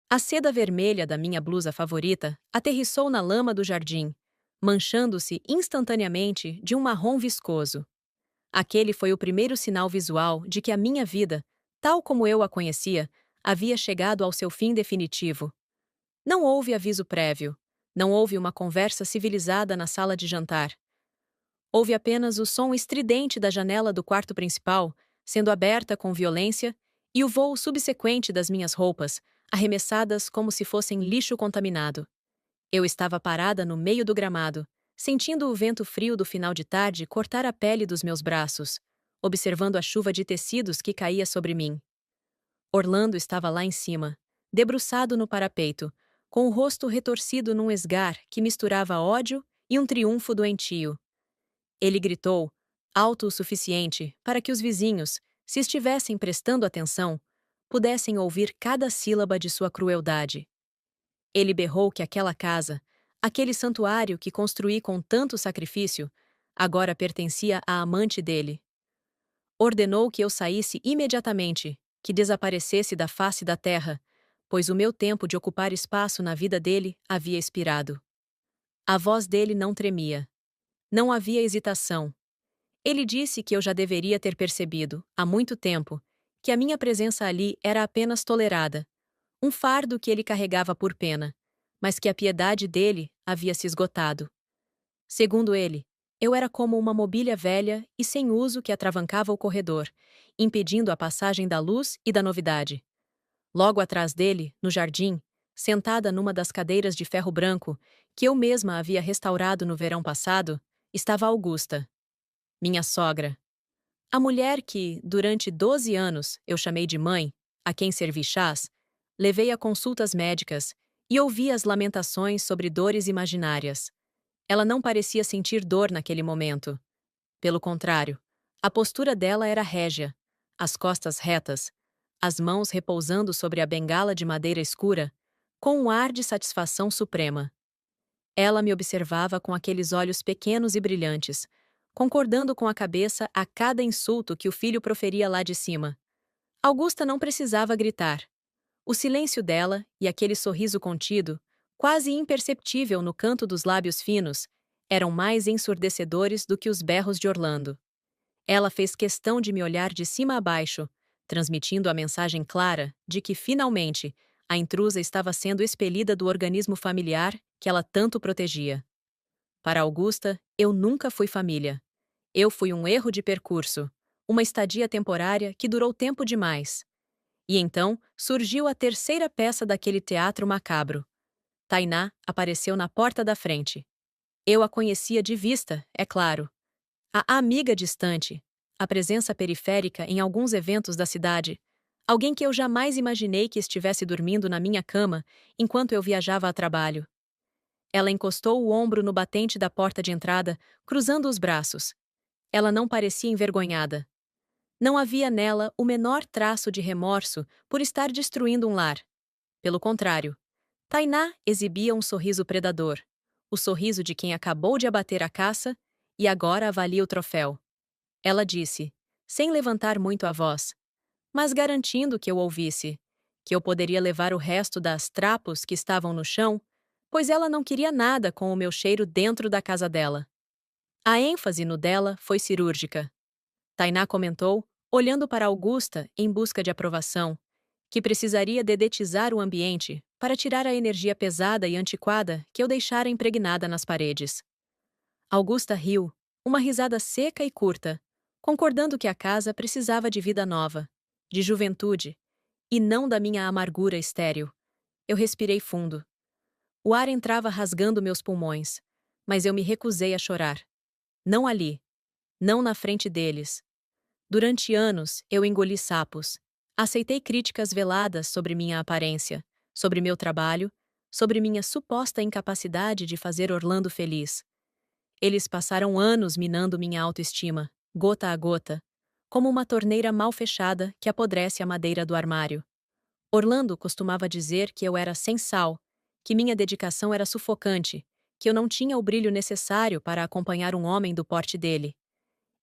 A seda vermelha da minha blusa favorita aterrissou na lama do jardim, manchando-se instantaneamente de um marrom viscoso. Aquele foi o primeiro sinal visual de que a minha vida, tal como eu a conhecia, havia chegado ao seu fim definitivo. Não houve aviso prévio. Não houve uma conversa civilizada na sala de jantar. Houve apenas o som estridente da janela do quarto principal, sendo aberta com violência, e o vôo subsequente das minhas roupas, arremessadas como se fossem lixo contaminado. Eu estava parada no meio do gramado, sentindo o vento frio do final de tarde cortar a pele dos meus braços, observando a chuva de tecidos que caía sobre mim. Orlando estava lá em cima, debruçado no parapeito, com o rosto retorcido num esgar que misturava ódio e um triunfo doentio. Ele gritou, alto o suficiente para que os vizinhos, se estivessem prestando atenção, pudessem ouvir cada sílaba de sua crueldade. Ele berrou que aquela casa, aquele santuário que construí com tanto sacrifício, agora pertencia à amante dele. Ordenou que eu saísse imediatamente, que desaparecesse da face da terra, pois o meu tempo de ocupar espaço na vida dele havia expirado. A voz dele não tremia. Não havia hesitação. Ele disse que eu já deveria ter percebido, há muito tempo, que a minha presença ali era apenas tolerada, um fardo que ele carregava por pena, mas que a piedade dele havia se esgotado. Segundo ele, eu era como uma mobília velha e sem uso que atravancava o corredor, impedindo a passagem da luz e da novidade. Logo atrás dele, no jardim, sentada numa das cadeiras de ferro branco que eu mesma havia restaurado no verão passado, estava Augusta, minha sogra. A mulher que, durante 12 anos, eu chamei de mãe, a quem servi chás, levei a consultas médicas e ouvi as lamentações sobre dores imaginárias. Ela não parecia sentir dor naquele momento. Pelo contrário, a postura dela era régia, as costas retas, as mãos repousando sobre a bengala de madeira escura, com um ar de satisfação suprema. Ela me observava com aqueles olhos pequenos e brilhantes, concordando com a cabeça a cada insulto que o filho proferia lá de cima. Augusta não precisava gritar. O silêncio dela e aquele sorriso contido, quase imperceptível no canto dos lábios finos, eram mais ensurdecedores do que os berros de Orlando. Ela fez questão de me olhar de cima a baixo, transmitindo a mensagem clara de que, finalmente, a intrusa estava sendo expelida do organismo familiar que ela tanto protegia. Para Augusta, eu nunca fui família. Eu fui um erro de percurso, uma estadia temporária que durou tempo demais. E então surgiu a terceira peça daquele teatro macabro. Tainá apareceu na porta da frente. Eu a conhecia de vista, é claro. A amiga distante, a presença periférica em alguns eventos da cidade, alguém que eu jamais imaginei que estivesse dormindo na minha cama enquanto eu viajava a trabalho. Ela encostou o ombro no batente da porta de entrada, cruzando os braços. Ela não parecia envergonhada. Não havia nela o menor traço de remorso por estar destruindo um lar. Pelo contrário, Tainá exibia um sorriso predador, o sorriso de quem acabou de abater a caça e agora avalia o troféu. Ela disse, sem levantar muito a voz, mas garantindo que eu ouvisse, que eu poderia levar o resto das trapos que estavam no chão, pois ela não queria nada com o meu cheiro dentro da casa dela. A ênfase no dela foi cirúrgica. Tainá comentou, olhando para Augusta em busca de aprovação, que precisaria dedetizar o ambiente para tirar a energia pesada e antiquada que eu deixara impregnada nas paredes. Augusta riu, uma risada seca e curta, concordando que a casa precisava de vida nova, de juventude, e não da minha amargura estéril. Eu respirei fundo. O ar entrava rasgando meus pulmões, mas eu me recusei a chorar. Não ali, não na frente deles. Durante anos, eu engoli sapos. Aceitei críticas veladas sobre minha aparência, sobre meu trabalho, sobre minha suposta incapacidade de fazer Orlando feliz. Eles passaram anos minando minha autoestima, gota a gota, como uma torneira mal fechada que apodrece a madeira do armário. Orlando costumava dizer que eu era sem sal, que minha dedicação era sufocante, que eu não tinha o brilho necessário para acompanhar um homem do porte dele.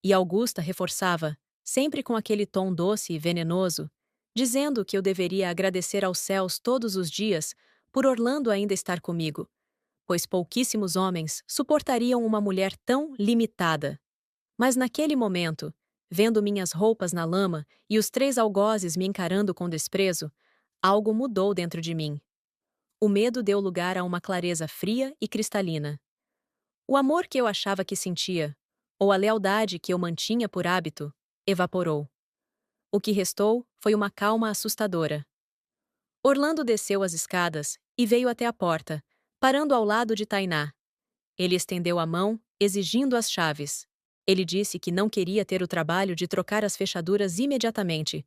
E Augusta reforçava, sempre com aquele tom doce e venenoso, dizendo que eu deveria agradecer aos céus todos os dias por Orlando ainda estar comigo, pois pouquíssimos homens suportariam uma mulher tão limitada. Mas naquele momento, vendo minhas roupas na lama e os 3 algozes me encarando com desprezo, algo mudou dentro de mim. O medo deu lugar a uma clareza fria e cristalina. O amor que eu achava que sentia, ou a lealdade que eu mantinha por hábito, evaporou. O que restou foi uma calma assustadora. Orlando desceu as escadas e veio até a porta, parando ao lado de Tainá. Ele estendeu a mão, exigindo as chaves. Ele disse que não queria ter o trabalho de trocar as fechaduras imediatamente,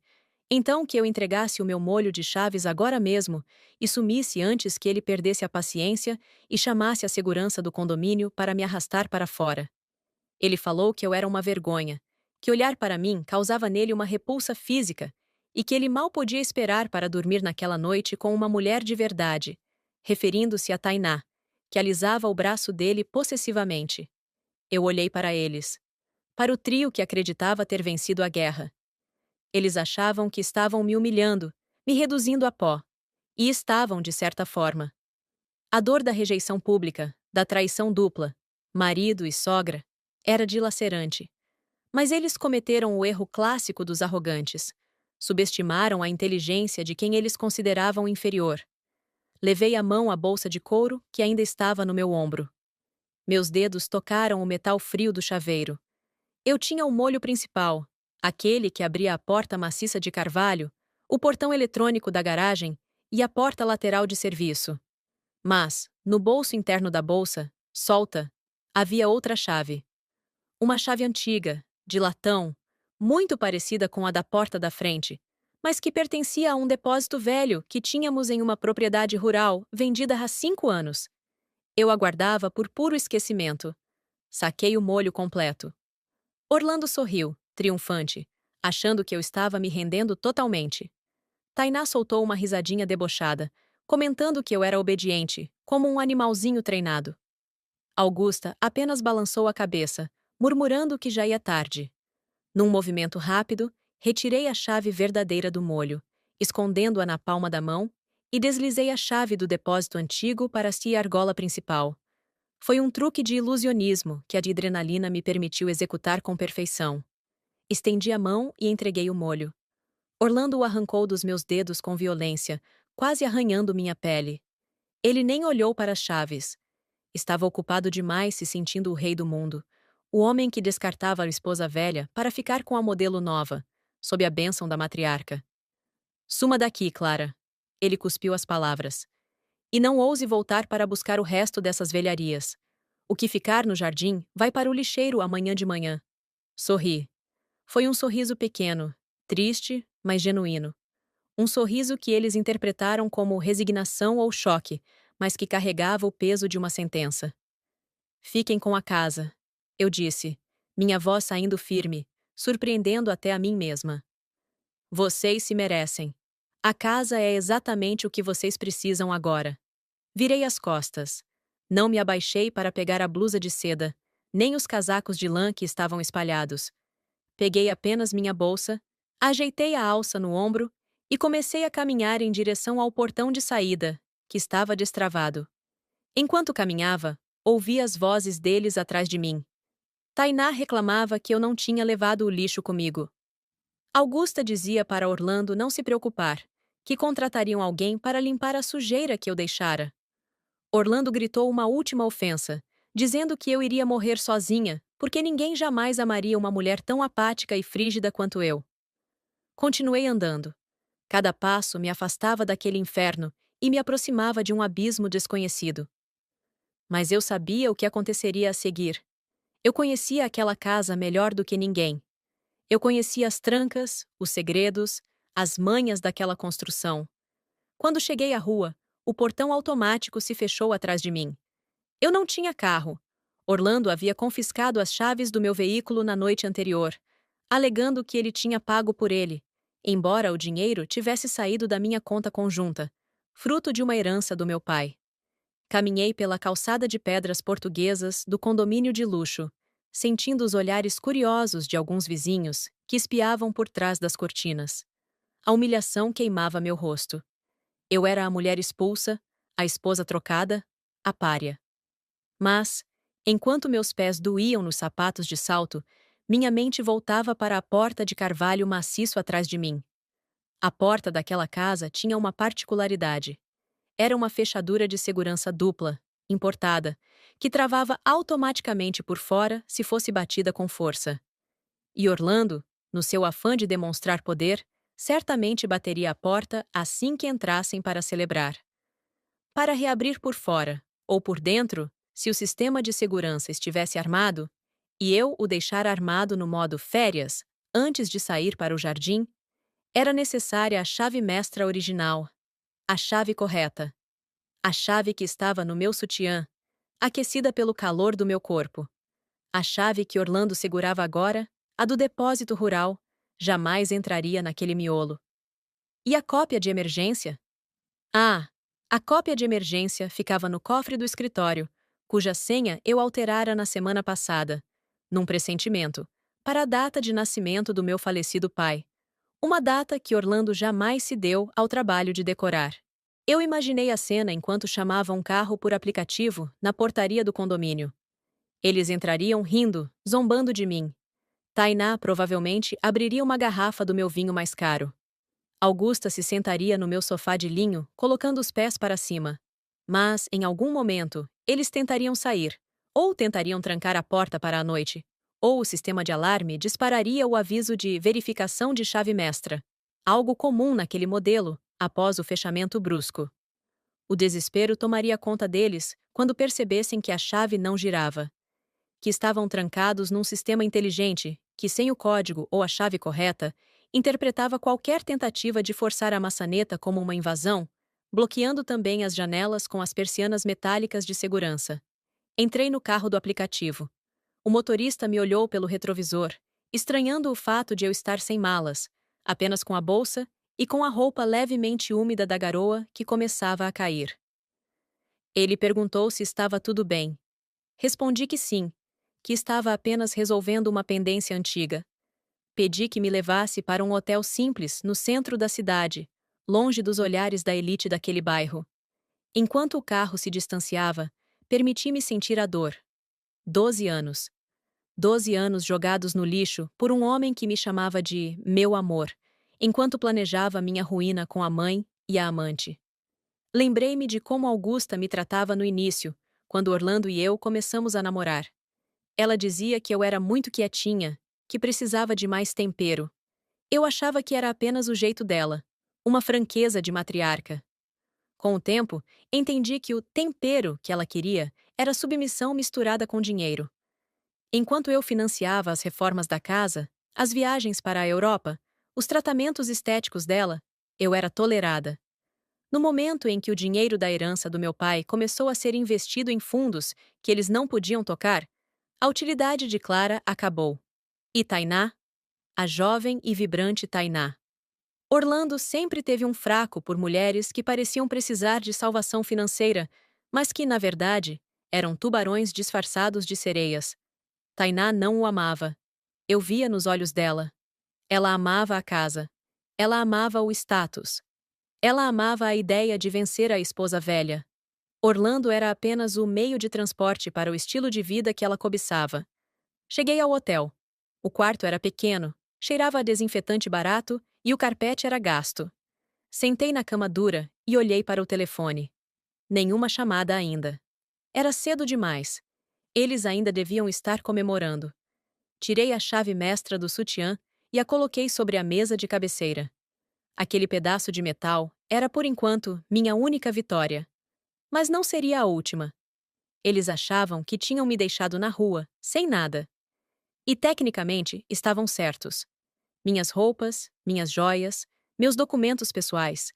então que eu entregasse o meu molho de chaves agora mesmo e sumisse antes que ele perdesse a paciência e chamasse a segurança do condomínio para me arrastar para fora. Ele falou que eu era uma vergonha, que olhar para mim causava nele uma repulsa física e que ele mal podia esperar para dormir naquela noite com uma mulher de verdade, referindo-se a Tainá, que alisava o braço dele possessivamente. Eu olhei para eles, para o trio que acreditava ter vencido a guerra. Eles achavam que estavam me humilhando, me reduzindo a pó. E estavam, de certa forma. A dor da rejeição pública, da traição dupla, marido e sogra, era dilacerante. Mas eles cometeram o erro clássico dos arrogantes. Subestimaram a inteligência de quem eles consideravam inferior. Levei a mão à bolsa de couro que ainda estava no meu ombro. Meus dedos tocaram o metal frio do chaveiro. Eu tinha o molho principal, aquele que abria a porta maciça de carvalho, o portão eletrônico da garagem e a porta lateral de serviço. Mas, no bolso interno da bolsa, solta, havia outra chave. Uma chave antiga, de latão, muito parecida com a da porta da frente, mas que pertencia a um depósito velho que tínhamos em uma propriedade rural vendida há 5 anos. Eu aguardava por puro esquecimento. Saquei o molho completo. Orlando sorriu, triunfante, achando que eu estava me rendendo totalmente. Tainá soltou uma risadinha debochada, comentando que eu era obediente, como um animalzinho treinado. Augusta apenas balançou a cabeça, murmurando que já ia tarde. Num movimento rápido, retirei a chave verdadeira do molho, escondendo-a na palma da mão, e deslizei a chave do depósito antigo para a argola principal. Foi um truque de ilusionismo que a adrenalina me permitiu executar com perfeição. Estendi a mão e entreguei o molho. Orlando o arrancou dos meus dedos com violência, quase arranhando minha pele. Ele nem olhou para as chaves. Estava ocupado demais se sentindo o rei do mundo, o homem que descartava a esposa velha para ficar com a modelo nova, sob a bênção da matriarca. Suma daqui, Clara. Ele cuspiu as palavras. E não ouse voltar para buscar o resto dessas velharias. O que ficar no jardim vai para o lixeiro amanhã de manhã. Sorri. Foi um sorriso pequeno, triste, mas genuíno. Um sorriso que eles interpretaram como resignação ou choque, mas que carregava o peso de uma sentença. Fiquem com a casa, eu disse, minha voz saindo firme, surpreendendo até a mim mesma. Vocês se merecem. A casa é exatamente o que vocês precisam agora. Virei as costas. Não me abaixei para pegar a blusa de seda, nem os casacos de lã que estavam espalhados. Peguei apenas minha bolsa, ajeitei a alça no ombro e comecei a caminhar em direção ao portão de saída, que estava destravado. Enquanto caminhava, ouvi as vozes deles atrás de mim. Tainá reclamava que eu não tinha levado o lixo comigo. Augusta dizia para Orlando não se preocupar, que contratariam alguém para limpar a sujeira que eu deixara. Orlando gritou uma última ofensa, dizendo que eu iria morrer sozinha, porque ninguém jamais amaria uma mulher tão apática e frígida quanto eu. Continuei andando. Cada passo me afastava daquele inferno e me aproximava de um abismo desconhecido. Mas eu sabia o que aconteceria a seguir. Eu conhecia aquela casa melhor do que ninguém. Eu conhecia as trancas, os segredos, as manhas daquela construção. Quando cheguei à rua, o portão automático se fechou atrás de mim. Eu não tinha carro. Orlando havia confiscado as chaves do meu veículo na noite anterior, alegando que ele tinha pago por ele, embora o dinheiro tivesse saído da minha conta conjunta, fruto de uma herança do meu pai. Caminhei pela calçada de pedras portuguesas do condomínio de luxo, sentindo os olhares curiosos de alguns vizinhos que espiavam por trás das cortinas. A humilhação queimava meu rosto. Eu era a mulher expulsa, a esposa trocada, a pária. Mas, enquanto meus pés doíam nos sapatos de salto, minha mente voltava para a porta de carvalho maciço atrás de mim. A porta daquela casa tinha uma particularidade. Era uma fechadura de segurança dupla, importada, que travava automaticamente por fora se fosse batida com força. E Orlando, no seu afã de demonstrar poder, certamente bateria a porta assim que entrassem para celebrar. Para reabrir por fora, ou por dentro, se o sistema de segurança estivesse armado, e eu o deixar armado no modo férias, antes de sair para o jardim, era necessária a chave mestra original, a chave correta, a chave que estava no meu sutiã, aquecida pelo calor do meu corpo. A chave que Orlando segurava agora, a do depósito rural, jamais entraria naquele miolo. E a cópia de emergência? Ah, a cópia de emergência ficava no cofre do escritório, cuja senha eu alterara na semana passada, num pressentimento, para a data de nascimento do meu falecido pai. Uma data que Orlando jamais se deu ao trabalho de decorar. Eu imaginei a cena enquanto chamava um carro por aplicativo na portaria do condomínio. Eles entrariam rindo, zombando de mim. Tainá provavelmente abriria uma garrafa do meu vinho mais caro. Augusta se sentaria no meu sofá de linho, colocando os pés para cima. Mas, em algum momento, eles tentariam sair, ou tentariam trancar a porta para a noite, ou o sistema de alarme dispararia o aviso de verificação de chave mestra, algo comum naquele modelo, após o fechamento brusco. O desespero tomaria conta deles quando percebessem que a chave não girava, que estavam trancados num sistema inteligente que, sem o código ou a chave correta, interpretava qualquer tentativa de forçar a maçaneta como uma invasão, bloqueando também as janelas com as persianas metálicas de segurança. Entrei no carro do aplicativo. O motorista me olhou pelo retrovisor, estranhando o fato de eu estar sem malas, apenas com a bolsa e com a roupa levemente úmida da garoa que começava a cair. Ele perguntou se estava tudo bem. Respondi que sim, que estava apenas resolvendo uma pendência antiga. Pedi que me levasse para um hotel simples no centro da cidade, longe dos olhares da elite daquele bairro. Enquanto o carro se distanciava, permiti-me sentir a dor. 12 anos. 12 anos jogados no lixo por um homem que me chamava de meu amor, enquanto planejava minha ruína com a mãe e a amante. Lembrei-me de como Augusta me tratava no início, quando Orlando e eu começamos a namorar. Ela dizia que eu era muito quietinha, que precisava de mais tempero. Eu achava que era apenas o jeito dela, uma franqueza de matriarca. Com o tempo, entendi que o tempero que ela queria era submissão misturada com dinheiro. Enquanto eu financiava as reformas da casa, as viagens para a Europa, os tratamentos estéticos dela, eu era tolerada. No momento em que o dinheiro da herança do meu pai começou a ser investido em fundos que eles não podiam tocar, a utilidade de Clara acabou. E Tainá? A jovem e vibrante Tainá. Orlando sempre teve um fraco por mulheres que pareciam precisar de salvação financeira, mas que, na verdade, eram tubarões disfarçados de sereias. Tainá não o amava. Eu via nos olhos dela. Ela amava a casa. Ela amava o status. Ela amava a ideia de vencer a esposa velha. Orlando era apenas o meio de transporte para o estilo de vida que ela cobiçava. Cheguei ao hotel. O quarto era pequeno, cheirava a desinfetante barato e o carpete era gasto. Sentei na cama dura e olhei para o telefone. Nenhuma chamada ainda. Era cedo demais. Eles ainda deviam estar comemorando. Tirei a chave mestra do sutiã e a coloquei sobre a mesa de cabeceira. Aquele pedaço de metal era, por enquanto, minha única vitória. Mas não seria a última. Eles achavam que tinham me deixado na rua, sem nada. E, tecnicamente, estavam certos. Minhas roupas, minhas joias, meus documentos pessoais,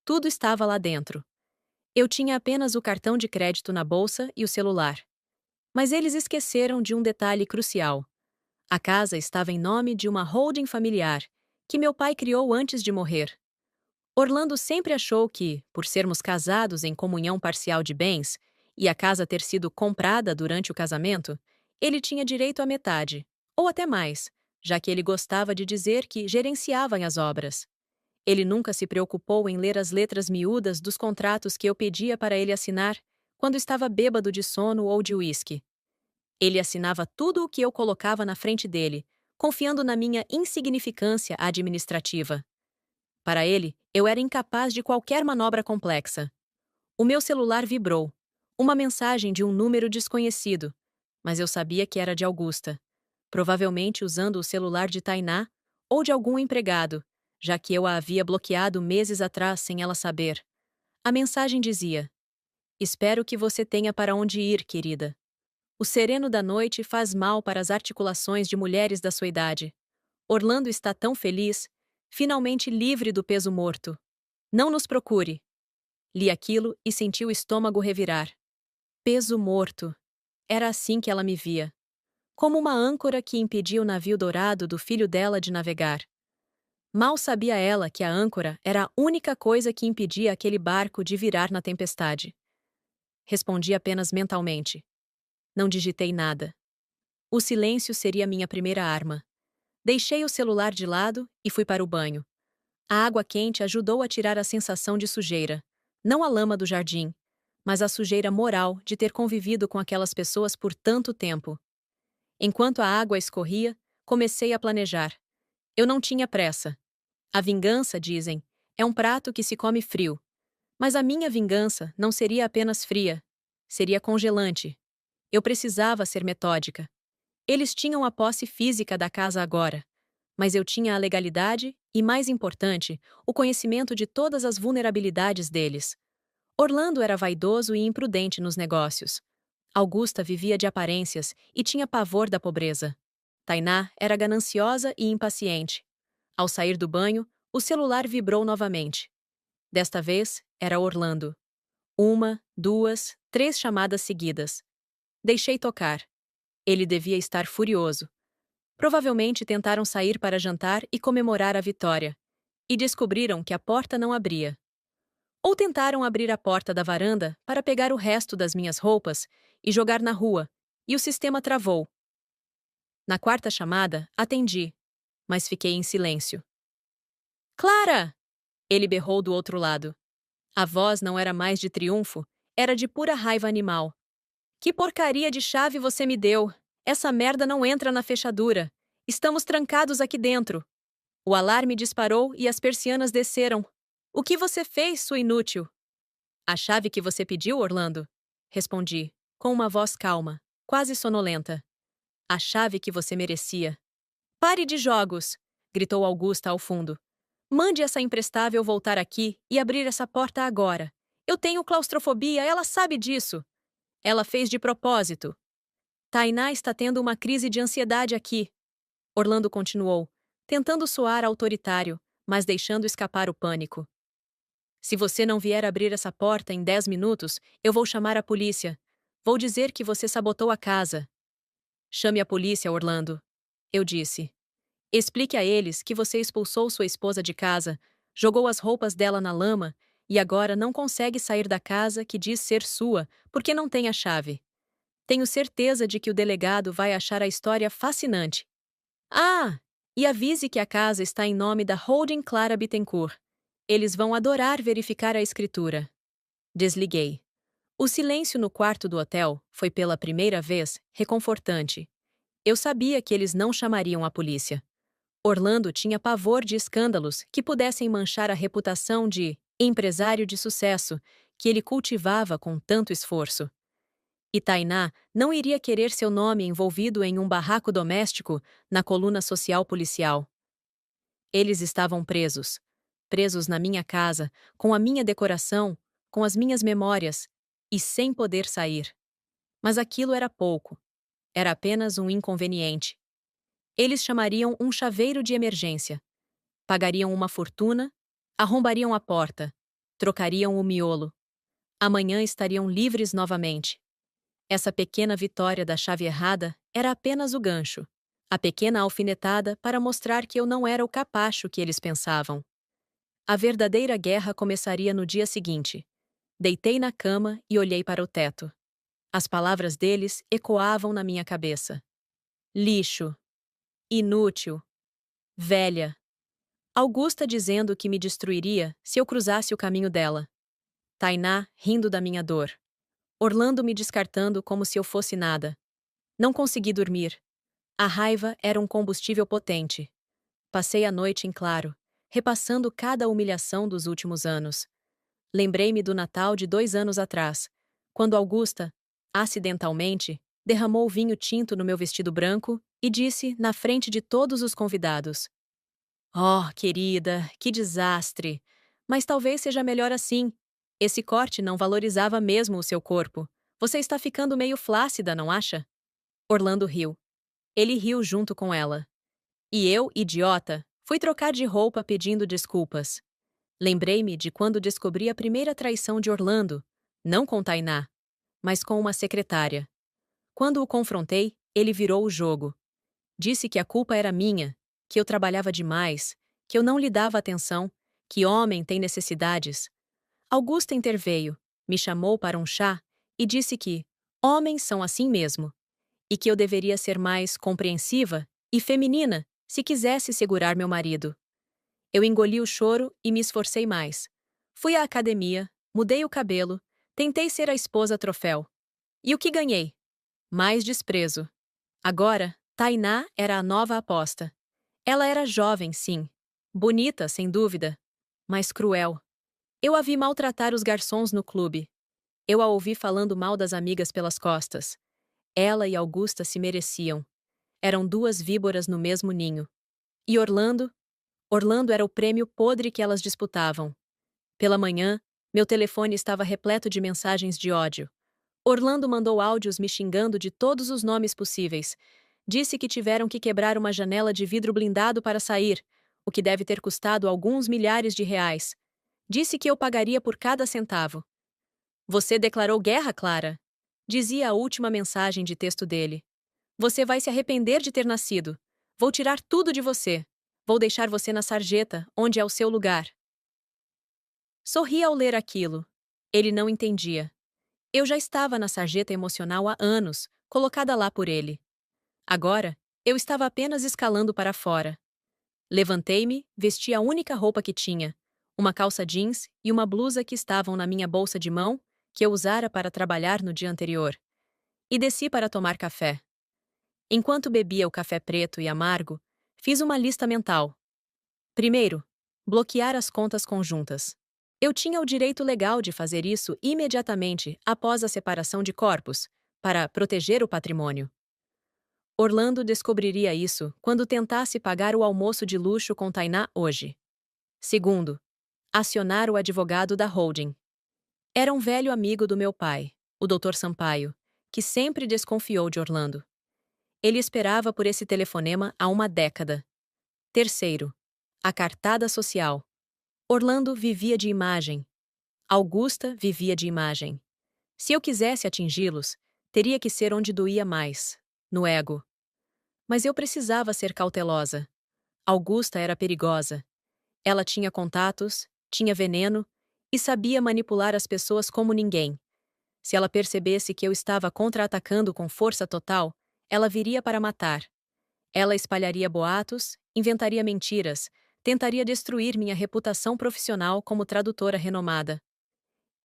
tudo estava lá dentro. Eu tinha apenas o cartão de crédito na bolsa e o celular. Mas eles esqueceram de um detalhe crucial. A casa estava em nome de uma holding familiar, que meu pai criou antes de morrer. Orlando sempre achou que, por sermos casados em comunhão parcial de bens, e a casa ter sido comprada durante o casamento, ele tinha direito à metade, ou até mais, já que ele gostava de dizer que gerenciava as obras. Ele nunca se preocupou em ler as letras miúdas dos contratos que eu pedia para ele assinar quando estava bêbado de sono ou de uísque. Ele assinava tudo o que eu colocava na frente dele, confiando na minha insignificância administrativa. Para ele, eu era incapaz de qualquer manobra complexa. O meu celular vibrou. Uma mensagem de um número desconhecido, mas eu sabia que era de Augusta, provavelmente usando o celular de Tainá ou de algum empregado, já que eu a havia bloqueado meses atrás sem ela saber. A mensagem dizia: Espero que você tenha para onde ir, querida. O sereno da noite faz mal para as articulações de mulheres da sua idade. Orlando está tão feliz, finalmente livre do peso morto. Não nos procure. Li aquilo e senti o estômago revirar. Peso morto. Era assim que ela me via. Como uma âncora que impedia o navio dourado do filho dela de navegar. Mal sabia ela que a âncora era a única coisa que impedia aquele barco de virar na tempestade. Respondi apenas mentalmente. Não digitei nada. O silêncio seria minha primeira arma. Deixei o celular de lado e fui para o banho. A água quente ajudou a tirar a sensação de sujeira, não a lama do jardim, mas a sujeira moral de ter convivido com aquelas pessoas por tanto tempo. Enquanto a água escorria, comecei a planejar. Eu não tinha pressa. A vingança, dizem, é um prato que se come frio. Mas a minha vingança não seria apenas fria, seria congelante. Eu precisava ser metódica. Eles tinham a posse física da casa agora, mas eu tinha a legalidade e, mais importante, o conhecimento de todas as vulnerabilidades deles. Orlando era vaidoso e imprudente nos negócios. Augusta vivia de aparências e tinha pavor da pobreza. Tainá era gananciosa e impaciente. Ao sair do banho, o celular vibrou novamente. Desta vez, era Orlando. 1, 2, 3 chamadas seguidas. Deixei tocar. Ele devia estar furioso. Provavelmente tentaram sair para jantar e comemorar a vitória. E descobriram que a porta não abria. Ou tentaram abrir a porta da varanda para pegar o resto das minhas roupas e jogar na rua, e o sistema travou. Na quarta chamada, atendi, mas fiquei em silêncio. Clara! Ele berrou do outro lado. A voz não era mais de triunfo, era de pura raiva animal. Que porcaria de chave você me deu? Essa merda não entra na fechadura. Estamos trancados aqui dentro. O alarme disparou e as persianas desceram. O que você fez, sua inútil? A chave que você pediu, Orlando? Respondi, com uma voz calma, quase sonolenta. A chave que você merecia. Pare de jogos! Gritou Augusta ao fundo. Mande essa imprestável voltar aqui e abrir essa porta agora. Eu tenho claustrofobia, ela sabe disso. Ela fez de propósito. Tainá está tendo uma crise de ansiedade aqui. Orlando continuou, tentando soar autoritário, mas deixando escapar o pânico. Se você não vier abrir essa porta em 10 minutos, eu vou chamar a polícia. Vou dizer que você sabotou a casa. Chame a polícia, Orlando. Eu disse. Explique a eles que você expulsou sua esposa de casa, jogou as roupas dela na lama e agora não consegue sair da casa que diz ser sua porque não tem a chave. Tenho certeza de que o delegado vai achar a história fascinante. Ah! E avise que a casa está em nome da Holding Clara Bittencourt. Eles vão adorar verificar a escritura. Desliguei. O silêncio no quarto do hotel foi pela primeira vez reconfortante. Eu sabia que eles não chamariam a polícia. Orlando tinha pavor de escândalos que pudessem manchar a reputação de empresário de sucesso que ele cultivava com tanto esforço. E Tainá não iria querer seu nome envolvido em um barraco doméstico na coluna social policial. Eles estavam presos. Presos na minha casa, com a minha decoração, com as minhas memórias, e sem poder sair. Mas aquilo era pouco. Era apenas um inconveniente. Eles chamariam um chaveiro de emergência. Pagariam uma fortuna, arrombariam a porta, trocariam o miolo. Amanhã estariam livres novamente. Essa pequena vitória da chave errada era apenas o gancho. A pequena alfinetada para mostrar que eu não era o capacho que eles pensavam. A verdadeira guerra começaria no dia seguinte. Deitei na cama e olhei para o teto. As palavras deles ecoavam na minha cabeça. Lixo. Inútil. Velha. Augusta dizendo que me destruiria se eu cruzasse o caminho dela. Tainá rindo da minha dor. Orlando me descartando como se eu fosse nada. Não consegui dormir. A raiva era um combustível potente. Passei a noite em claro, repassando cada humilhação dos últimos anos. Lembrei-me do Natal de 2 anos atrás, quando Augusta, acidentalmente, derramou vinho tinto no meu vestido branco e disse na frente de todos os convidados: "Oh, querida, que desastre! Mas talvez seja melhor assim. Esse corte não valorizava mesmo o seu corpo. Você está ficando meio flácida, não acha?" Orlando riu. Ele riu junto com ela. E eu, idiota, fui trocar de roupa pedindo desculpas. Lembrei-me de quando descobri a primeira traição de Orlando, não com Tainá, mas com uma secretária. Quando o confrontei, ele virou o jogo. Disse que a culpa era minha, que eu trabalhava demais, que eu não lhe dava atenção, que homem tem necessidades. Augusta interveio, me chamou para um chá e disse que homens são assim mesmo, e que eu deveria ser mais compreensiva e feminina se quisesse segurar meu marido. Eu engoli o choro e me esforcei mais. Fui à academia, mudei o cabelo, tentei ser a esposa troféu. E o que ganhei? Mais desprezo. Agora, Tainá era a nova aposta. Ela era jovem, sim. Bonita, sem dúvida. Mas cruel. Eu a vi maltratar os garçons no clube. Eu a ouvi falando mal das amigas pelas costas. Ela e Augusta se mereciam. Eram duas víboras no mesmo ninho. E Orlando? Orlando era o prêmio podre que elas disputavam. Pela manhã, meu telefone estava repleto de mensagens de ódio. Orlando mandou áudios me xingando de todos os nomes possíveis. Disse que tiveram que quebrar uma janela de vidro blindado para sair, o que deve ter custado alguns milhares de reais. Disse que eu pagaria por cada centavo. "Você declarou guerra, Clara?" dizia a última mensagem de texto dele. "Você vai se arrepender de ter nascido. Vou tirar tudo de você. Vou deixar você na sarjeta, onde é o seu lugar." Sorri ao ler aquilo. Ele não entendia. Eu já estava na sarjeta emocional há anos, colocada lá por ele. Agora, eu estava apenas escalando para fora. Levantei-me, vesti a única roupa que tinha, uma calça jeans e uma blusa que estavam na minha bolsa de mão, que eu usara para trabalhar no dia anterior, e desci para tomar café. Enquanto bebia o café preto e amargo, fiz uma lista mental. Primeiro, bloquear as contas conjuntas. Eu tinha o direito legal de fazer isso imediatamente após a separação de corpos, para proteger o patrimônio. Orlando descobriria isso quando tentasse pagar o almoço de luxo com Tainá hoje. Segundo, acionar o advogado da holding. Era um velho amigo do meu pai, o Dr. Sampaio, que sempre desconfiou de Orlando. Ele esperava por esse telefonema há uma década. Terceiro, a cartada social. Orlando vivia de imagem. Augusta vivia de imagem. Se eu quisesse atingi-los, teria que ser onde doía mais, no ego. Mas eu precisava ser cautelosa. Augusta era perigosa. Ela tinha contatos, tinha veneno e sabia manipular as pessoas como ninguém. Se ela percebesse que eu estava contra-atacando com força total, ela viria para matar. Ela espalharia boatos, inventaria mentiras, tentaria destruir minha reputação profissional como tradutora renomada.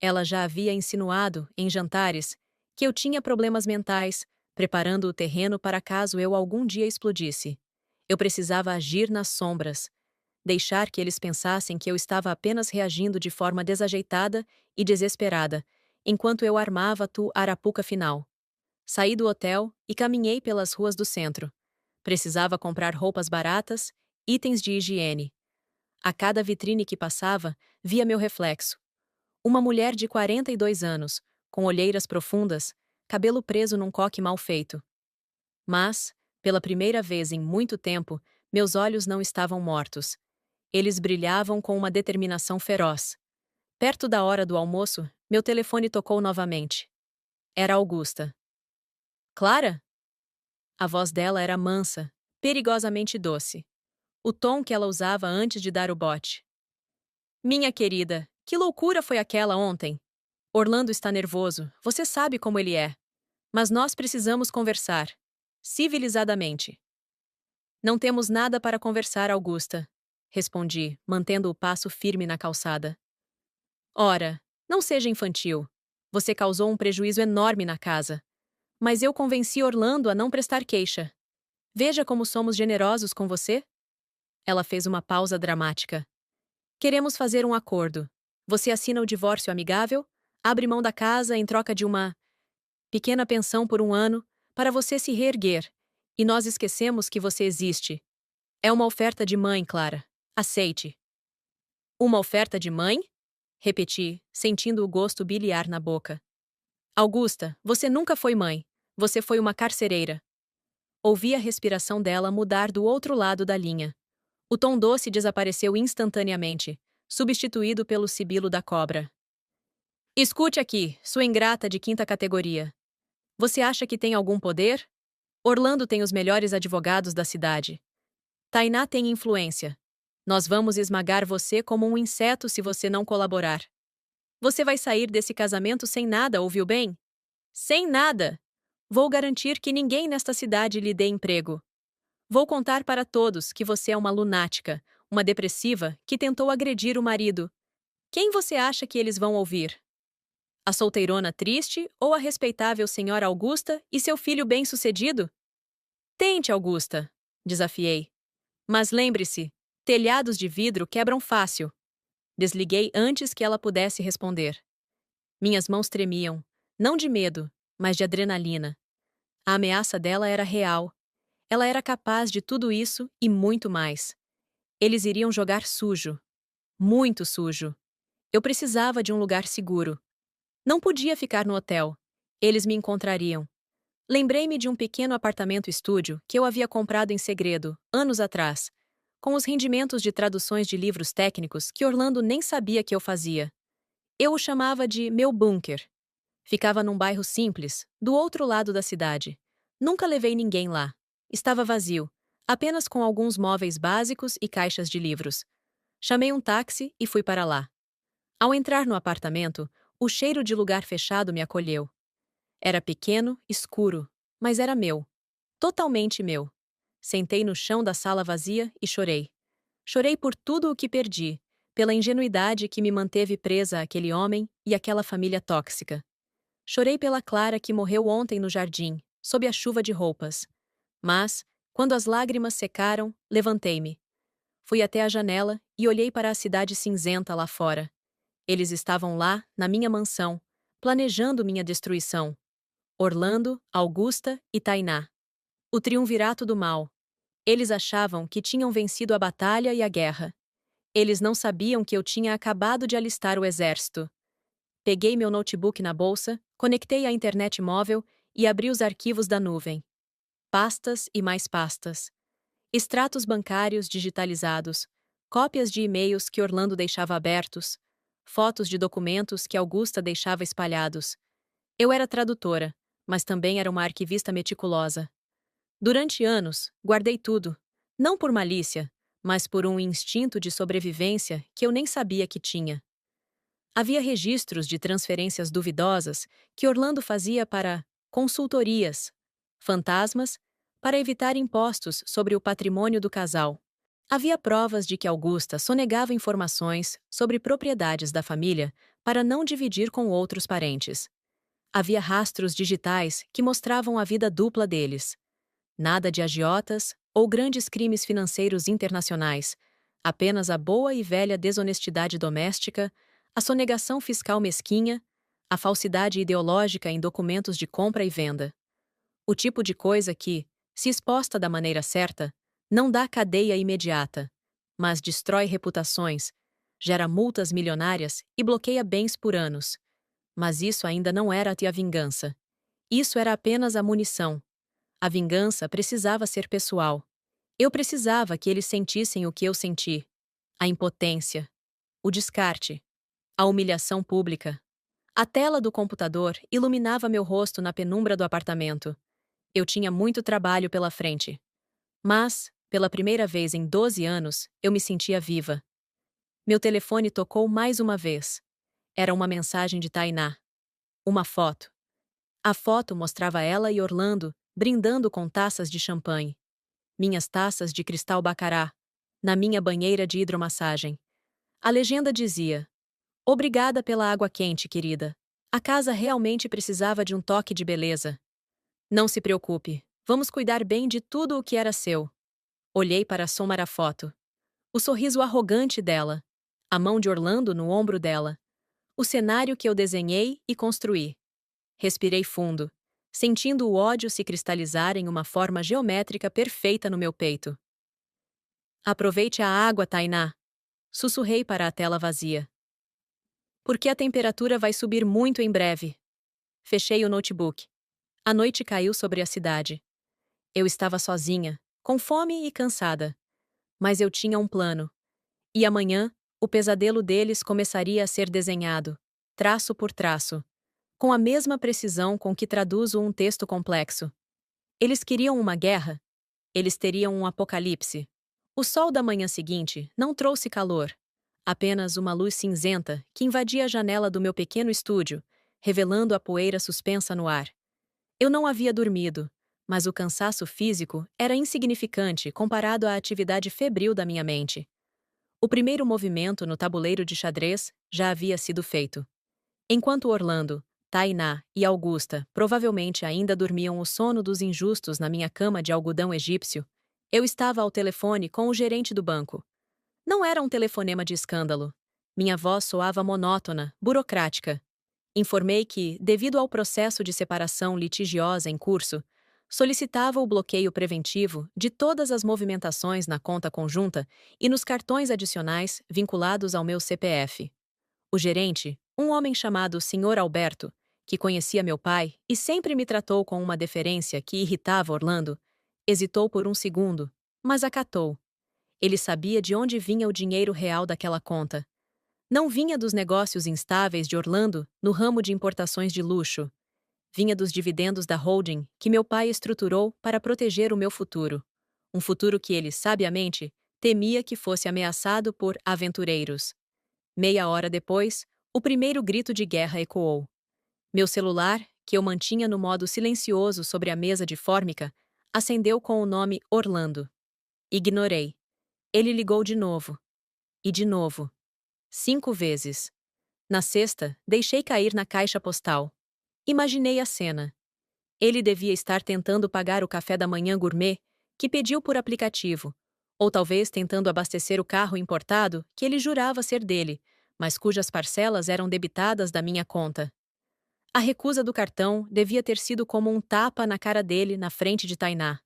Ela já havia insinuado, em jantares, que eu tinha problemas mentais, preparando o terreno para caso eu algum dia explodisse. Eu precisava agir nas sombras, deixar que eles pensassem que eu estava apenas reagindo de forma desajeitada e desesperada, enquanto eu armava a arapuca final. Saí do hotel e caminhei pelas ruas do centro. Precisava comprar roupas baratas, itens de higiene. A cada vitrine que passava, via meu reflexo. Uma mulher de 42 anos, com olheiras profundas, cabelo preso num coque mal feito. Mas, pela primeira vez em muito tempo, meus olhos não estavam mortos. Eles brilhavam com uma determinação feroz. Perto da hora do almoço, meu telefone tocou novamente. Era Augusta. "Clara?" A voz dela era mansa, perigosamente doce. O tom que ela usava antes de dar o bote. "Minha querida, que loucura foi aquela ontem? Orlando está nervoso, você sabe como ele é. Mas nós precisamos conversar. Civilizadamente." "Não temos nada para conversar, Augusta." respondi, mantendo o passo firme na calçada. Ora, não seja infantil. Você causou um prejuízo enorme na casa. Mas eu convenci Orlando a não prestar queixa. Veja como somos generosos com você. Ela fez uma pausa dramática. Queremos fazer um acordo. Você assina o divórcio amigável, abre mão da casa em troca de uma pequena pensão por um ano, para você se reerguer. E nós esquecemos que você existe. É uma oferta de mãe, Clara. Aceite. Uma oferta de mãe? Repeti, sentindo o gosto biliar na boca. Augusta, você nunca foi mãe. Você foi uma carcereira. Ouvi a respiração dela mudar do outro lado da linha. O tom doce desapareceu instantaneamente, substituído pelo sibilo da cobra. Escute aqui, sua ingrata de quinta categoria. Você acha que tem algum poder? Orlando tem os melhores advogados da cidade. Tainá tem influência. Nós vamos esmagar você como um inseto se você não colaborar. Você vai sair desse casamento sem nada, ouviu bem? Sem nada! Vou garantir que ninguém nesta cidade lhe dê emprego. Vou contar para todos que você é uma lunática, uma depressiva que tentou agredir o marido. Quem você acha que eles vão ouvir? A solteirona triste ou a respeitável senhora Augusta e seu filho bem-sucedido? Tente, Augusta, desafiei. Mas lembre-se, telhados de vidro quebram fácil. Desliguei antes que ela pudesse responder. Minhas mãos tremiam, não de medo, mas de adrenalina. A ameaça dela era real. Ela era capaz de tudo isso e muito mais. Eles iriam jogar sujo. Muito sujo. Eu precisava de um lugar seguro. Não podia ficar no hotel. Eles me encontrariam. Lembrei-me de um pequeno apartamento-estúdio que eu havia comprado em segredo, anos atrás, com os rendimentos de traduções de livros técnicos que Orlando nem sabia que eu fazia. Eu o chamava de meu bunker. Ficava num bairro simples, do outro lado da cidade. Nunca levei ninguém lá. Estava vazio, apenas com alguns móveis básicos e caixas de livros. Chamei um táxi e fui para lá. Ao entrar no apartamento, o cheiro de lugar fechado me acolheu. Era pequeno, escuro, mas era meu. Totalmente meu. Sentei no chão da sala vazia e chorei. Chorei por tudo o que perdi, pela ingenuidade que me manteve presa àquele homem e àquela família tóxica. Chorei pela Clara que morreu ontem no jardim, sob a chuva de roupas. Mas, quando as lágrimas secaram, levantei-me. Fui até a janela e olhei para a cidade cinzenta lá fora. Eles estavam lá, na minha mansão, planejando minha destruição. Orlando, Augusta e Tainá. O triunvirato do mal. Eles achavam que tinham vencido a batalha e a guerra. Eles não sabiam que eu tinha acabado de alistar o exército. Peguei meu notebook na bolsa, conectei à internet móvel e abri os arquivos da nuvem. Pastas e mais pastas. Extratos bancários digitalizados, cópias de e-mails que Orlando deixava abertos, fotos de documentos que Augusta deixava espalhados. Eu era tradutora, mas também era uma arquivista meticulosa. Durante anos, guardei tudo, não por malícia, mas por um instinto de sobrevivência que eu nem sabia que tinha. Havia registros de transferências duvidosas que Orlando fazia para consultorias, fantasmas, para evitar impostos sobre o patrimônio do casal. Havia provas de que Augusta sonegava informações sobre propriedades da família para não dividir com outros parentes. Havia rastros digitais que mostravam a vida dupla deles. Nada de agiotas ou grandes crimes financeiros internacionais, apenas a boa e velha desonestidade doméstica, a sonegação fiscal mesquinha, a falsidade ideológica em documentos de compra e venda. O tipo de coisa que, se exposta da maneira certa, não dá cadeia imediata, mas destrói reputações, gera multas milionárias e bloqueia bens por anos. Mas isso ainda não era a vingança. Isso era apenas a munição. A vingança precisava ser pessoal. Eu precisava que eles sentissem o que eu senti. A impotência. O descarte. A humilhação pública. A tela do computador iluminava meu rosto na penumbra do apartamento. Eu tinha muito trabalho pela frente. Mas, pela primeira vez em 12 anos, eu me sentia viva. Meu telefone tocou mais uma vez. Era uma mensagem de Tainá. Uma foto. A foto mostrava ela e Orlando brindando com taças de champanhe. Minhas taças de cristal bacará. na minha banheira de hidromassagem. A legenda dizia: "Obrigada pela água quente, querida. A casa realmente precisava de um toque de beleza. Não se preocupe, vamos cuidar bem de tudo o que era seu." Olhei para Somara foto. O sorriso arrogante dela. A mão de Orlando no ombro dela. O cenário que eu desenhei e construí. Respirei fundo, sentindo o ódio se cristalizar em uma forma geométrica perfeita no meu peito. "Aproveite a água, Tainá", sussurrei para a tela vazia. "Porque a temperatura vai subir muito em breve." Fechei o notebook. A noite caiu sobre a cidade. Eu estava sozinha, com fome e cansada. Mas eu tinha um plano. E amanhã, o pesadelo deles começaria a ser desenhado, traço por traço, com a mesma precisão com que traduzo um texto complexo. Eles queriam uma guerra? Eles teriam um apocalipse. O sol da manhã seguinte não trouxe calor, apenas uma luz cinzenta que invadia a janela do meu pequeno estúdio, revelando a poeira suspensa no ar. Eu não havia dormido, mas o cansaço físico era insignificante comparado à atividade febril da minha mente. O primeiro movimento no tabuleiro de xadrez já havia sido feito. Enquanto Orlando, Tainá e Augusta provavelmente ainda dormiam o sono dos injustos na minha cama de algodão egípcio, eu estava ao telefone com o gerente do banco. Não era um telefonema de escândalo. Minha voz soava monótona, burocrática. Informei que, devido ao processo de separação litigiosa em curso, solicitava o bloqueio preventivo de todas as movimentações na conta conjunta e nos cartões adicionais vinculados ao meu CPF. O gerente, um homem chamado Sr. Alberto, que conhecia meu pai e sempre me tratou com uma deferência que irritava Orlando, hesitou por um segundo, mas acatou. Ele sabia de onde vinha o dinheiro real daquela conta. Não vinha dos negócios instáveis de Orlando no ramo de importações de luxo. Vinha dos dividendos da holding que meu pai estruturou para proteger o meu futuro. Um futuro que ele, sabiamente, temia que fosse ameaçado por aventureiros. Meia hora depois, o primeiro grito de guerra ecoou. Meu celular, que eu mantinha no modo silencioso sobre a mesa de fórmica, acendeu com o nome Orlando. Ignorei. Ele ligou de novo. E de novo. 5 vezes. Na sexta, deixei cair na caixa postal. Imaginei a cena. Ele devia estar tentando pagar o café da manhã gourmet que pediu por aplicativo, ou talvez tentando abastecer o carro importado que ele jurava ser dele, mas cujas parcelas eram debitadas da minha conta. A recusa do cartão devia ter sido como um tapa na cara dele na frente de Tainá.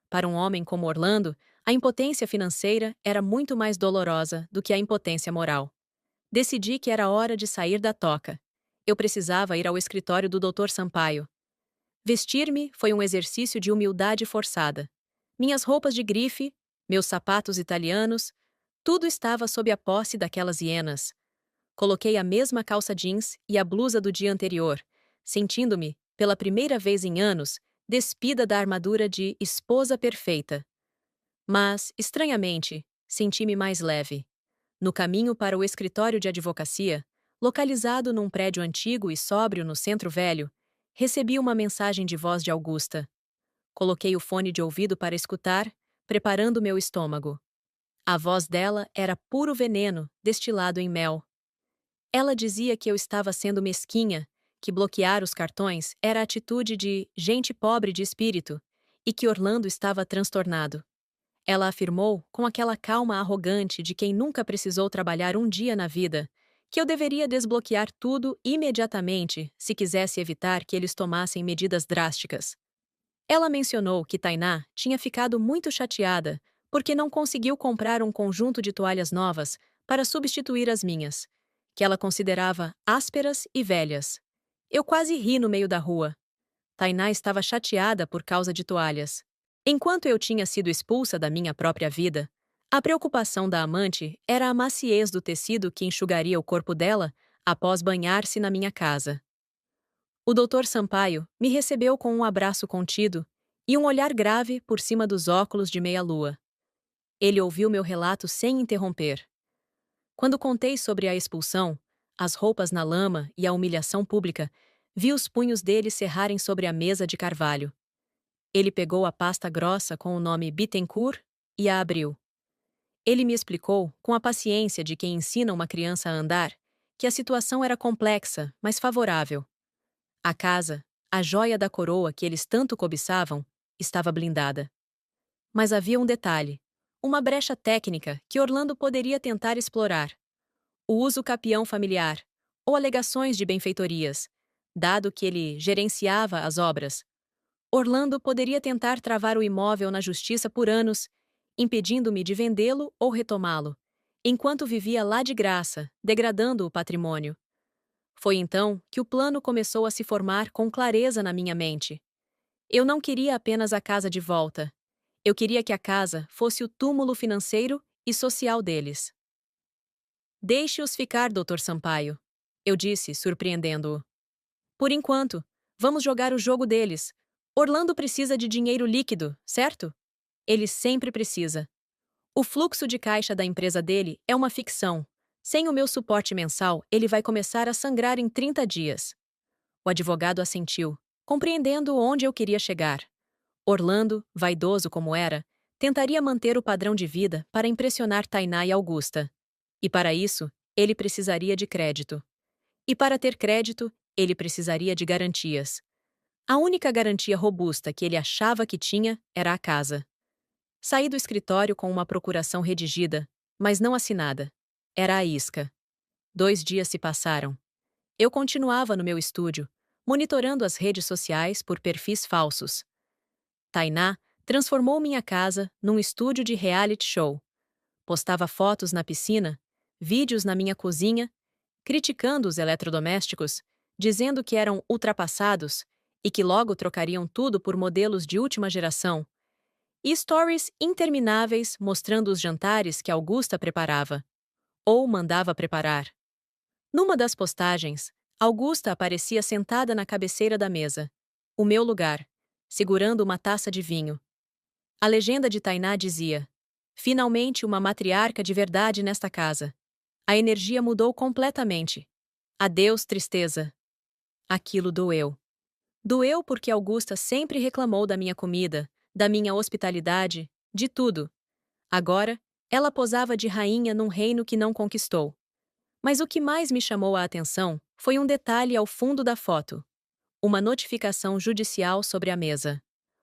Para um homem como Orlando, a impotência financeira era muito mais dolorosa do que a impotência moral. Decidi que era hora de sair da toca. Eu precisava ir ao escritório do Dr. Sampaio. Vestir-me foi um exercício de humildade forçada. Minhas roupas de grife, meus sapatos italianos, tudo estava sob a posse daquelas hienas. Coloquei a mesma calça jeans e a blusa do dia anterior, sentindo-me, pela primeira vez em anos, despida da armadura de esposa perfeita. Mas, estranhamente, senti-me mais leve. No caminho para o escritório de advocacia, localizado num prédio antigo e sóbrio no Centro Velho, recebi uma mensagem de voz de Augusta. Coloquei o fone de ouvido para escutar, preparando meu estômago. A voz dela era puro veneno, destilado em mel. Ela dizia que eu estava sendo mesquinha, que bloquear os cartões era atitude de gente pobre de espírito e que Orlando estava transtornado. Ela afirmou, com aquela calma arrogante de quem nunca precisou trabalhar um dia na vida, que eu deveria desbloquear tudo imediatamente se quisesse evitar que eles tomassem medidas drásticas. Ela mencionou que Tainá tinha ficado muito chateada porque não conseguiu comprar um conjunto de toalhas novas para substituir as minhas, que ela considerava ásperas e velhas. Eu quase ri no meio da rua. Tainá estava chateada por causa de toalhas. Enquanto eu tinha sido expulsa da minha própria vida, a preocupação da amante era a maciez do tecido que enxugaria o corpo dela após banhar-se na minha casa. O Dr. Sampaio me recebeu com um abraço contido e um olhar grave por cima dos óculos de meia-lua. Ele ouviu meu relato sem interromper. Quando contei sobre a expulsão, as roupas na lama e a humilhação pública, vi os punhos dele cerrarem sobre a mesa de carvalho. Ele pegou a pasta grossa com o nome Bittencourt e a abriu. Ele me explicou, com a paciência de quem ensina uma criança a andar, que a situação era complexa, mas favorável. A casa, a joia da coroa que eles tanto cobiçavam, estava blindada. Mas havia um detalhe, uma brecha técnica que Orlando poderia tentar explorar. O uso capião familiar, ou alegações de benfeitorias, dado que ele gerenciava as obras. Orlando poderia tentar travar o imóvel na justiça por anos, impedindo-me de vendê-lo ou retomá-lo, enquanto vivia lá de graça, degradando o patrimônio. Foi então que o plano começou a se formar com clareza na minha mente. Eu não queria apenas a casa de volta. Eu queria que a casa fosse o túmulo financeiro e social deles. Deixe-os ficar, Dr. Sampaio. Eu disse, surpreendendo-o. Por enquanto, vamos jogar o jogo deles. Orlando precisa de dinheiro líquido, certo? Ele sempre precisa. O fluxo de caixa da empresa dele é uma ficção. Sem o meu suporte mensal, ele vai começar a sangrar em 30 dias. O advogado assentiu, compreendendo onde eu queria chegar. Orlando, vaidoso como era, tentaria manter o padrão de vida para impressionar Tainá e Augusta. E para isso, ele precisaria de crédito. E para ter crédito, ele precisaria de garantias. A única garantia robusta que ele achava que tinha era a casa. Saí do escritório com uma procuração redigida, mas não assinada. Era a isca. 2 dias se passaram. Eu continuava no meu estúdio, monitorando as redes sociais por perfis falsos. Tainá transformou minha casa num estúdio de reality show. Postava fotos na piscina, vídeos na minha cozinha, criticando os eletrodomésticos, dizendo que eram ultrapassados e que logo trocariam tudo por modelos de última geração, e stories intermináveis mostrando os jantares que Augusta preparava, ou mandava preparar. Numa das postagens, Augusta aparecia sentada na cabeceira da mesa, o meu lugar, segurando uma taça de vinho. A legenda de Tainá dizia: finalmente uma matriarca de verdade nesta casa. A energia mudou completamente. Adeus, tristeza. Aquilo doeu. Doeu porque Augusta sempre reclamou da minha comida, da minha hospitalidade, de tudo. Agora, ela posava de rainha num reino que não conquistou. Mas o que mais me chamou a atenção foi um detalhe ao fundo da foto. Uma notificação judicial sobre a mesa.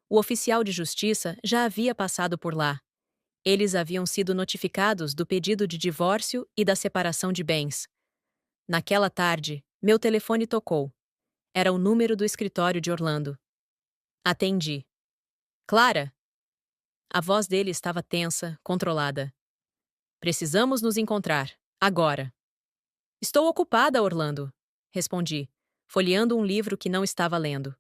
O oficial de justiça já havia passado por lá. Eles haviam sido notificados do pedido de divórcio e da separação de bens. Naquela tarde, meu telefone tocou. Era o número do escritório de Orlando. Atendi. Clara? A voz dele estava tensa, controlada. Precisamos nos encontrar. Agora. Estou ocupada, Orlando. Respondi, folheando um livro que não estava lendo.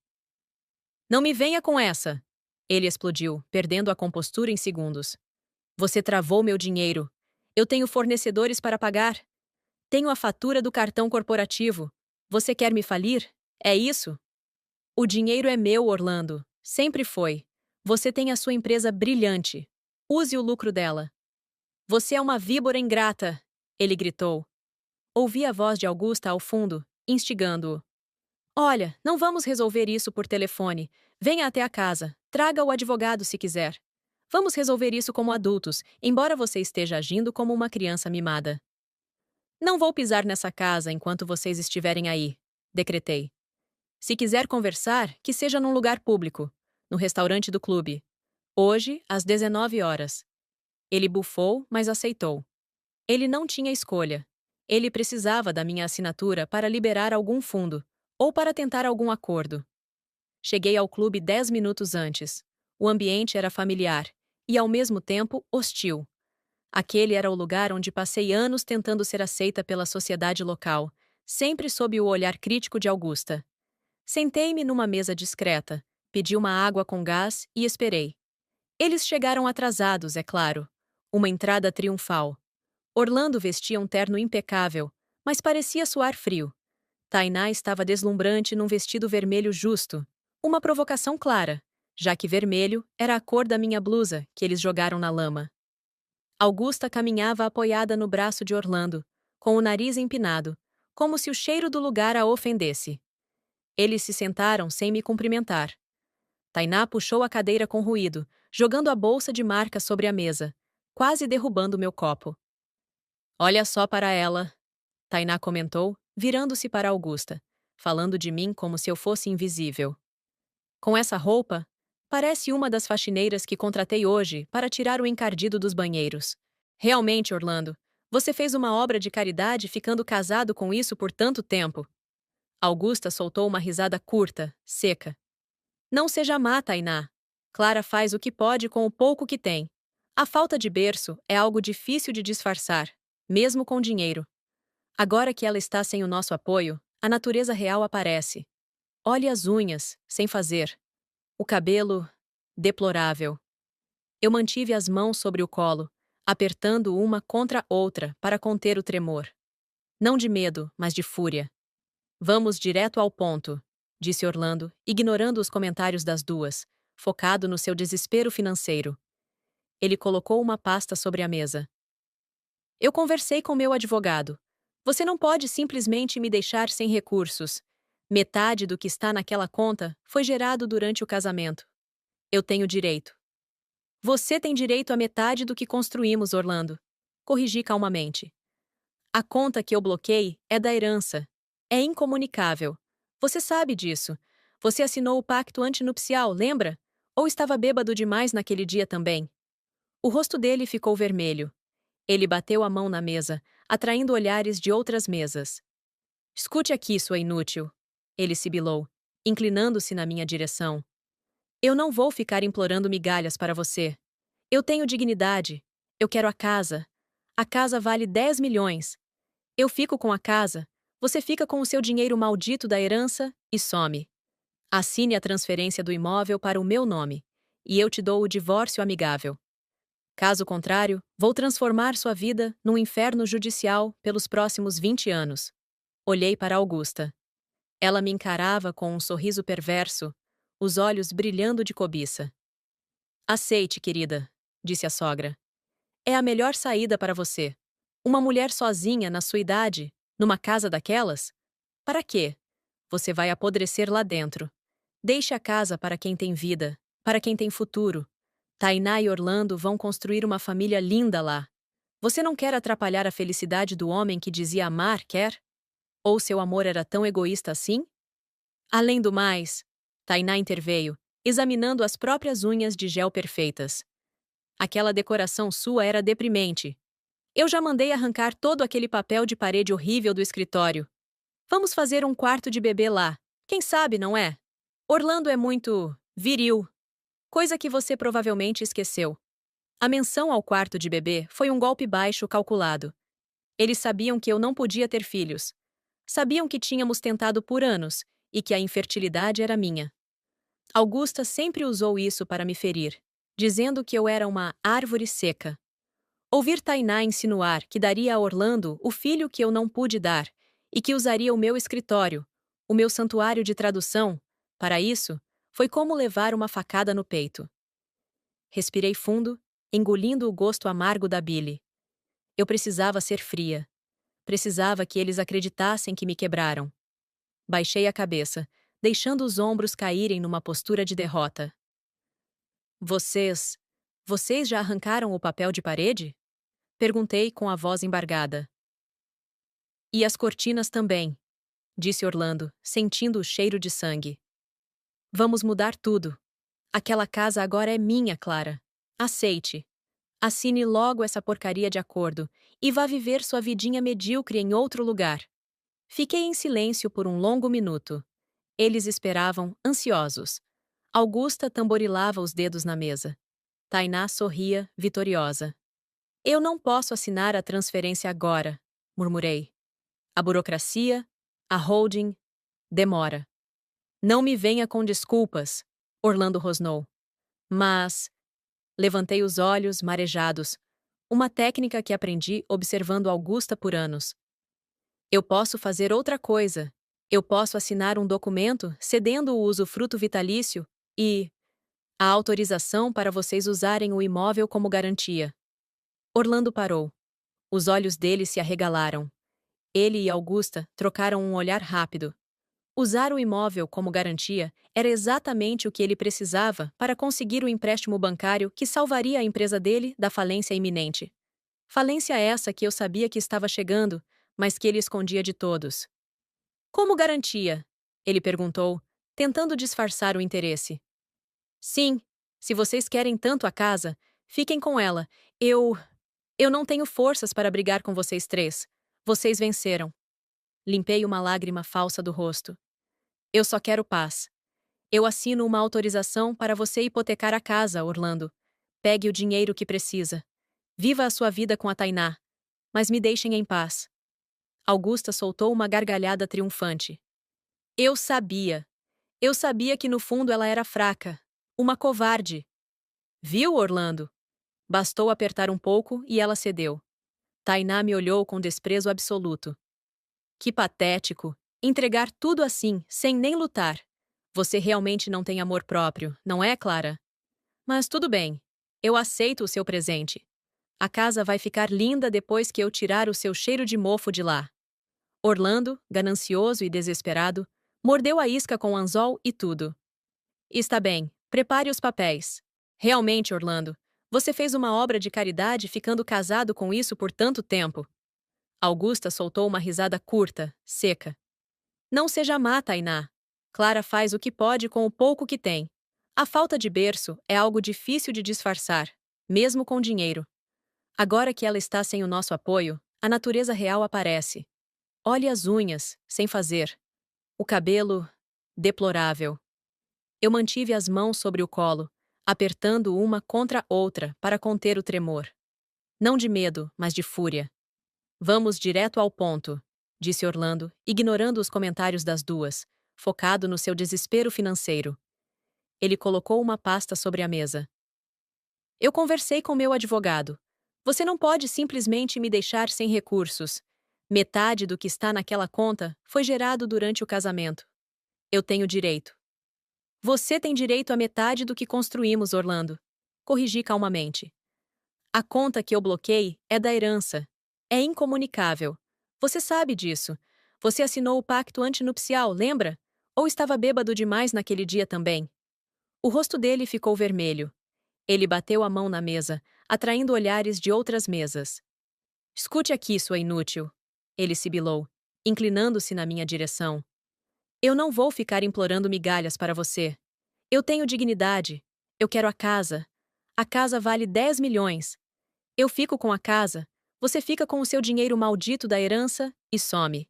Não me venha com essa! Ele explodiu, perdendo a compostura em segundos. Você travou meu dinheiro. Eu tenho fornecedores para pagar. Tenho a fatura do cartão corporativo. Você quer me falir? É isso? O dinheiro é meu, Orlando. Sempre foi. Você tem a sua empresa brilhante. Use o lucro dela. Você é uma víbora ingrata! Ele gritou. Ouvi a voz de Augusta ao fundo, instigando-o. Olha, não vamos resolver isso por telefone. Venha até a casa. Traga o advogado se quiser. Vamos resolver isso como adultos, embora você esteja agindo como uma criança mimada. Não vou pisar nessa casa enquanto vocês estiverem aí, decretei. Se quiser conversar, que seja num lugar público, no restaurante do clube. Hoje, às 19 horas. Ele bufou, mas aceitou. Ele não tinha escolha. Ele precisava da minha assinatura para liberar algum fundo, ou para tentar algum acordo. Cheguei ao clube 10 minutos antes. O ambiente era familiar, e ao mesmo tempo hostil. Aquele era o lugar onde passei anos tentando ser aceita pela sociedade local, sempre sob o olhar crítico de Augusta. Sentei-me numa mesa discreta, pedi uma água com gás e esperei. Eles chegaram atrasados, é claro. Uma entrada triunfal. Orlando vestia um terno impecável, mas parecia suar frio. Tainá estava deslumbrante num vestido vermelho justo, uma provocação clara, já que vermelho era a cor da minha blusa que eles jogaram na lama. Augusta caminhava apoiada no braço de Orlando, com o nariz empinado, como se o cheiro do lugar a ofendesse. Eles se sentaram sem me cumprimentar. Tainá puxou a cadeira com ruído, jogando a bolsa de marca sobre a mesa. quase derrubando meu copo. Olha só para ela, Tainá comentou, virando-se para Augusta, falando de mim como se eu fosse invisível. Com essa roupa, parece uma das faxineiras que contratei hoje para tirar o encardido dos banheiros. Realmente, Orlando, você fez uma obra de caridade ficando casado com isso por tanto tempo. Augusta soltou uma risada curta, seca. Não seja má, Tainá. Clara faz o que pode com o pouco que tem. A falta de berço é algo difícil de disfarçar, mesmo com dinheiro. Agora que ela está sem o nosso apoio, a natureza real aparece. Olhe as unhas, sem fazer. O cabelo, deplorável. Eu mantive as mãos sobre o colo, apertando uma contra outra para conter o tremor. Não de medo, mas de fúria. Vamos direto ao ponto, disse Orlando, ignorando os comentários das duas, focado no seu desespero financeiro. Ele colocou uma pasta sobre a mesa. Eu conversei com meu advogado. Você não pode simplesmente me deixar sem recursos. Metade do que está naquela conta foi gerado durante o casamento. Eu tenho direito. Você tem direito à metade do que construímos, Orlando. Corrigi calmamente. A conta que eu bloqueei é da herança. É incomunicável. Você sabe disso. Você assinou o pacto antinupcial, lembra? Ou estava bêbado demais naquele dia também? O rosto dele ficou vermelho. Ele bateu a mão na mesa, atraindo olhares de outras mesas. Escute aqui, sua inútil. Ele sibilou, inclinando-se na minha direção. Eu não vou ficar implorando migalhas para você. Eu tenho dignidade. Eu quero a casa. A casa vale 10 milhões. Eu fico com a casa, você fica com o seu dinheiro maldito da herança e some. Assine a transferência do imóvel para o meu nome, e eu te dou o divórcio amigável. Caso contrário, vou transformar sua vida num inferno judicial pelos próximos 20 anos. Olhei para Augusta. Ela me encarava com um sorriso perverso, os olhos brilhando de cobiça. Aceite, querida, disse a sogra. É a melhor saída para você. Uma mulher sozinha na sua idade, numa casa daquelas? Para quê? Você vai apodrecer lá dentro. Deixe a casa para quem tem vida, para quem tem futuro. Tainá e Orlando vão construir uma família linda lá. Você não quer atrapalhar a felicidade do homem que dizia amar, quer? Ou seu amor era tão egoísta assim? Além do mais, Tainá interveio, examinando as próprias unhas de gel perfeitas. Aquela decoração sua era deprimente. Eu já mandei arrancar todo aquele papel de parede horrível do escritório. Vamos fazer um quarto de bebê lá. Quem sabe, não é? Orlando é muito viril. Coisa que você provavelmente esqueceu. A menção ao quarto de bebê foi um golpe baixo calculado. Eles sabiam que eu não podia ter filhos. Sabiam que tínhamos tentado por anos e que a infertilidade era minha. Augusta sempre usou isso para me ferir, dizendo que eu era uma árvore seca. Ouvir Tainá insinuar que daria a Orlando o filho que eu não pude dar e que usaria o meu escritório, o meu santuário de tradução, para isso, foi como levar uma facada no peito. Respirei fundo, engolindo o gosto amargo da bile. Eu precisava ser fria. Precisava que eles acreditassem que me quebraram. Baixei a cabeça, deixando os ombros caírem numa postura de derrota. Vocês já arrancaram o papel de parede? Perguntei com a voz embargada. E as cortinas também, disse Orlando, sentindo o cheiro de sangue. Vamos mudar tudo. Aquela casa agora é minha, Clara. Aceite. Assine logo essa porcaria de acordo e vá viver sua vidinha medíocre em outro lugar. Fiquei em silêncio por um longo minuto. Eles esperavam, ansiosos. Augusta tamborilava os dedos na mesa. Tainá sorria, vitoriosa. Eu não posso assinar a transferência agora, murmurei. A burocracia, a holding, demora. Não me venha com desculpas, Orlando rosnou. Mas... Levantei os olhos, marejados. Uma técnica que aprendi observando Augusta por anos. Eu posso fazer outra coisa. Eu posso assinar um documento cedendo o usufruto vitalício e... a autorização para vocês usarem o imóvel como garantia. Orlando parou. Os olhos dele se arregalaram. Ele e Augusta trocaram um olhar rápido. Usar o imóvel como garantia era exatamente o que ele precisava para conseguir o empréstimo bancário que salvaria a empresa dele da falência iminente. Falência essa que eu sabia que estava chegando, mas que ele escondia de todos. Como garantia? Ele perguntou, tentando disfarçar o interesse. Sim, se vocês querem tanto a casa, fiquem com ela. Eu não tenho forças para brigar com vocês três. Vocês venceram. Limpei uma lágrima falsa do rosto. Eu só quero paz. Eu assino uma autorização para você hipotecar a casa, Orlando. Pegue o dinheiro que precisa. Viva a sua vida com a Tainá. Mas me deixem em paz. Augusta soltou uma gargalhada triunfante. Eu sabia. Eu sabia que no fundo ela era fraca. Uma covarde. Viu, Orlando? Bastou apertar um pouco e ela cedeu. Tainá me olhou com desprezo absoluto. Que patético! Entregar tudo assim, sem nem lutar. Você realmente não tem amor próprio, não é, Clara? Mas tudo bem. Eu aceito o seu presente. A casa vai ficar linda depois que eu tirar o seu cheiro de mofo de lá. Orlando, ganancioso e desesperado, mordeu a isca com anzol e tudo. Está bem, prepare os papéis. Realmente, Orlando, você fez uma obra de caridade ficando casado com isso por tanto tempo. Augusta soltou uma risada curta, seca. Não seja má, Tainá. Clara faz o que pode com o pouco que tem. A falta de berço é algo difícil de disfarçar, mesmo com dinheiro. Agora que ela está sem o nosso apoio, a natureza real aparece. Olhe as unhas, sem fazer. O cabelo, deplorável. Eu mantive as mãos sobre o colo, apertando uma contra outra para conter o tremor. Não de medo, mas de fúria. Vamos direto ao ponto, disse Orlando, ignorando os comentários das duas, focado no seu desespero financeiro. Ele colocou uma pasta sobre a mesa. Eu conversei com meu advogado. Você não pode simplesmente me deixar sem recursos. Metade do que está naquela conta foi gerado durante o casamento. Eu tenho direito. Você tem direito a metade do que construímos, Orlando. Corrigi calmamente. A conta que eu bloqueei é da herança. É incomunicável. Você sabe disso. Você assinou o pacto antinupcial, lembra? Ou estava bêbado demais naquele dia também? O rosto dele ficou vermelho. Ele bateu a mão na mesa, atraindo olhares de outras mesas. Escute aqui, sua inútil. Ele sibilou, inclinando-se na minha direção. Eu não vou ficar implorando migalhas para você. Eu tenho dignidade. Eu quero a casa. A casa vale 10 milhões. Eu fico com a casa, você fica com o seu dinheiro maldito da herança e some.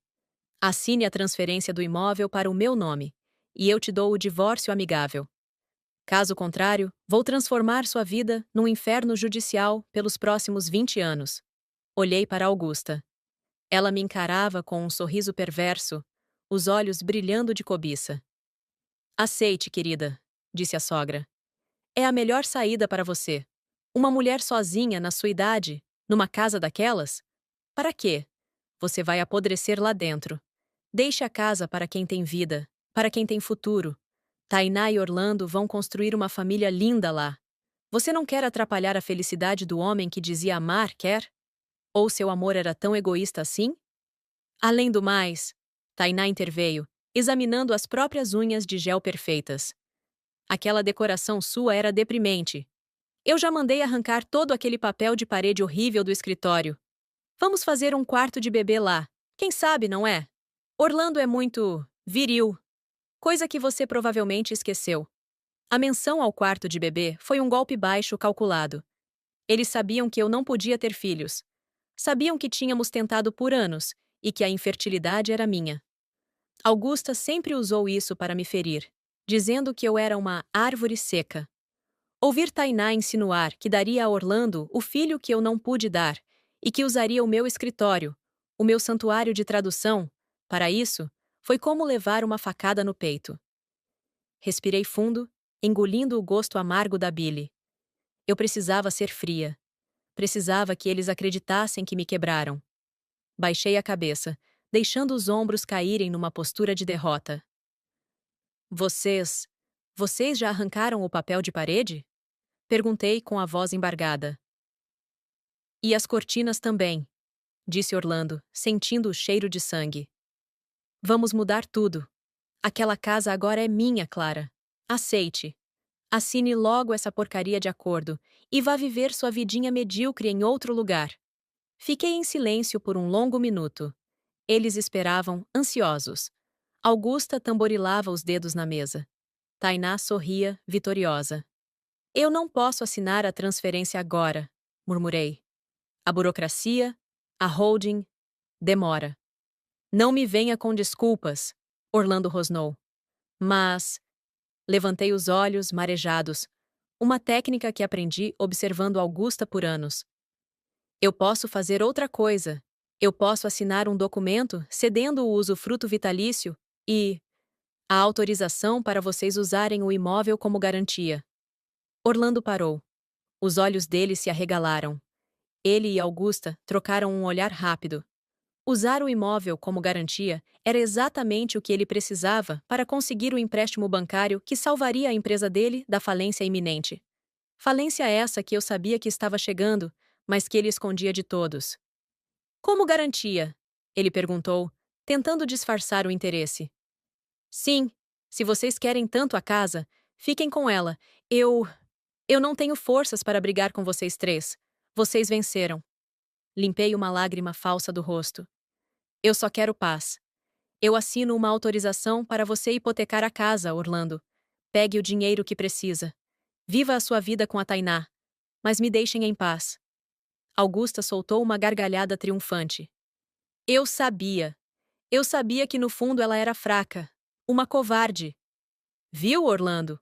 Assine a transferência do imóvel para o meu nome, e eu te dou o divórcio amigável. Caso contrário, vou transformar sua vida num inferno judicial pelos próximos 20 anos. Olhei para Augusta. Ela me encarava com um sorriso perverso, os olhos brilhando de cobiça. Aceite, querida, disse a sogra. É a melhor saída para você. Uma mulher sozinha na sua idade, numa casa daquelas? Para quê? Você vai apodrecer lá dentro. Deixe a casa para quem tem vida, para quem tem futuro. Tainá e Orlando vão construir uma família linda lá. Você não quer atrapalhar a felicidade do homem que dizia amar, quer? Ou seu amor era tão egoísta assim? Além do mais, Tainá interveio, examinando as próprias unhas de gel perfeitas. Aquela decoração sua era deprimente. Eu já mandei arrancar todo aquele papel de parede horrível do escritório. Vamos fazer um quarto de bebê lá. Quem sabe, não é? Orlando é muito viril. Coisa que você provavelmente esqueceu. A menção ao quarto de bebê foi um golpe baixo calculado. Eles sabiam que eu não podia ter filhos. Sabiam que tínhamos tentado por anos e que a infertilidade era minha. Augusta sempre usou isso para me ferir, dizendo que eu era uma árvore seca. Ouvir Tainá insinuar que daria a Orlando o filho que eu não pude dar e que usaria o meu escritório, o meu santuário de tradução, para isso, foi como levar uma facada no peito. Respirei fundo, engolindo o gosto amargo da bile. Eu precisava ser fria. Precisava que eles acreditassem que me quebraram. Baixei a cabeça, deixando os ombros caírem numa postura de derrota. Vocês já arrancaram o papel de parede? Perguntei com a voz embargada. E as cortinas também, disse Orlando, sentindo o cheiro de sangue. Vamos mudar tudo. Aquela casa agora é minha, Clara. Aceite. Assine logo essa porcaria de acordo e vá viver sua vidinha medíocre em outro lugar. Fiquei em silêncio por um longo minuto. Eles esperavam, ansiosos. Augusta tamborilava os dedos na mesa. Tainá sorria, vitoriosa. Eu não posso assinar a transferência agora, murmurei. A burocracia, a holding, demora. Não me venha com desculpas, Orlando rosnou. Mas, levantei os olhos, marejados. Uma técnica que aprendi observando Augusta por anos. Eu posso fazer outra coisa. Eu posso assinar um documento cedendo o usufruto vitalício e a autorização para vocês usarem o imóvel como garantia. Orlando parou. Os olhos dele se arregalaram. Ele e Augusta trocaram um olhar rápido. Usar o imóvel como garantia era exatamente o que ele precisava para conseguir o empréstimo bancário que salvaria a empresa dele da falência iminente. Falência essa que eu sabia que estava chegando, mas que ele escondia de todos. Como garantia? Ele perguntou, tentando disfarçar o interesse. Sim, se vocês querem tanto a casa, fiquem com ela. Eu não tenho forças para brigar com vocês três. Vocês venceram. Limpei uma lágrima falsa do rosto. Eu só quero paz. Eu assino uma autorização para você hipotecar a casa, Orlando. Pegue o dinheiro que precisa. Viva a sua vida com a Tainá. Mas me deixem em paz. Augusta soltou uma gargalhada triunfante. Eu sabia. Eu sabia que no fundo ela era fraca. Uma covarde. Viu, Orlando?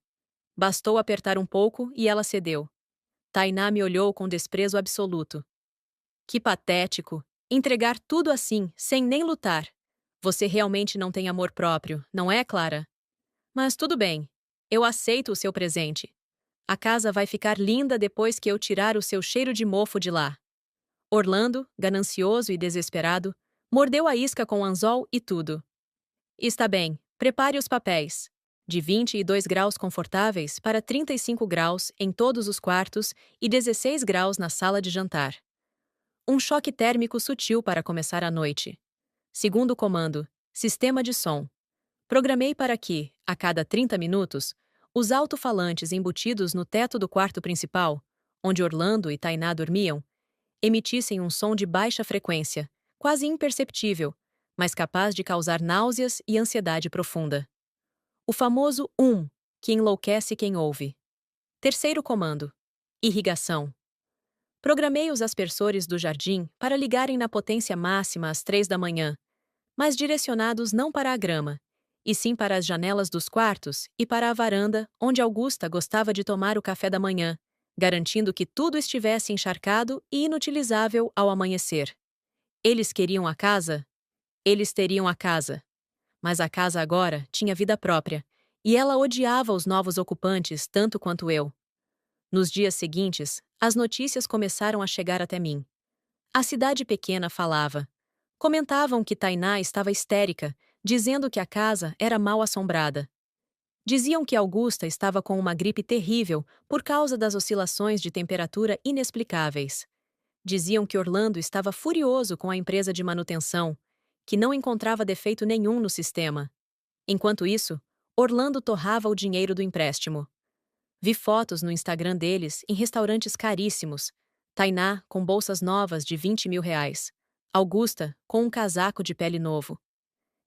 Bastou apertar um pouco e ela cedeu. Tainá me olhou com desprezo absoluto. Que patético. Entregar tudo assim, sem nem lutar. Você realmente não tem amor próprio, não é, Clara? Mas tudo bem. Eu aceito o seu presente. A casa vai ficar linda depois que eu tirar o seu cheiro de mofo de lá. Orlando, ganancioso e desesperado, mordeu a isca com anzol e tudo. Está bem, prepare os papéis. De 22 graus confortáveis para 35 graus em todos os quartos e 16 graus na sala de jantar. Um choque térmico sutil para começar a noite. Segundo comando, sistema de som. Programei para que, a cada 30 minutos, os alto-falantes embutidos no teto do quarto principal, onde Orlando e Tainá dormiam, emitissem um som de baixa frequência, quase imperceptível, mas capaz de causar náuseas e ansiedade profunda. O famoso que enlouquece quem ouve. Terceiro comando. Irrigação. Programei os aspersores do jardim para ligarem na potência máxima às 3 da manhã, mas direcionados não para a grama, e sim para as janelas dos quartos e para a varanda onde Augusta gostava de tomar o café da manhã, garantindo que tudo estivesse encharcado e inutilizável ao amanhecer. Eles queriam a casa? Eles teriam a casa. Mas a casa agora tinha vida própria, e ela odiava os novos ocupantes tanto quanto eu. Nos dias seguintes, as notícias começaram a chegar até mim. A cidade pequena falava. Comentavam que Tainá estava histérica, dizendo que a casa era mal assombrada. Diziam que Augusta estava com uma gripe terrível por causa das oscilações de temperatura inexplicáveis. Diziam que Orlando estava furioso com a empresa de manutenção, que não encontrava defeito nenhum no sistema. Enquanto isso, Orlando torrava o dinheiro do empréstimo. Vi fotos no Instagram deles em restaurantes caríssimos. Tainá com bolsas novas de 20 mil reais. Augusta com um casaco de pele novo.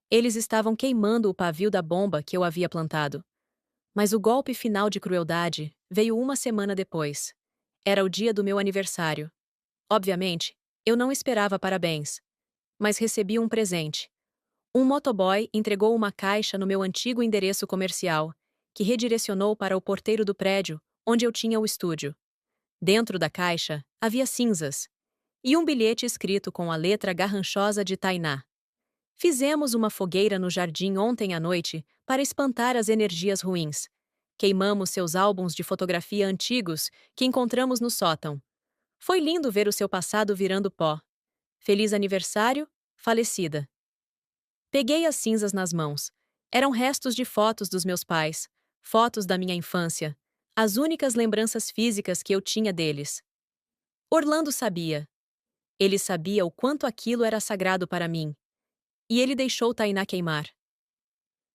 Eles estavam queimando o pavio da bomba que eu havia plantado. Mas o golpe final de crueldade veio uma semana depois. Era o dia do meu aniversário. Obviamente, eu não esperava parabéns. Mas recebi um presente. Um motoboy entregou uma caixa no meu antigo endereço comercial, que redirecionou para o porteiro do prédio, onde eu tinha o estúdio. Dentro da caixa, havia cinzas. E um bilhete escrito com a letra garranchosa de Tainá. Fizemos uma fogueira no jardim ontem à noite para espantar as energias ruins. Queimamos seus álbuns de fotografia antigos que encontramos no sótão. Foi lindo ver o seu passado virando pó. Feliz aniversário, falecida. Peguei as cinzas nas mãos. Eram restos de fotos dos meus pais, fotos da minha infância, as únicas lembranças físicas que eu tinha deles. Orlando sabia. Ele sabia o quanto aquilo era sagrado para mim. E ele deixou Tainá queimar.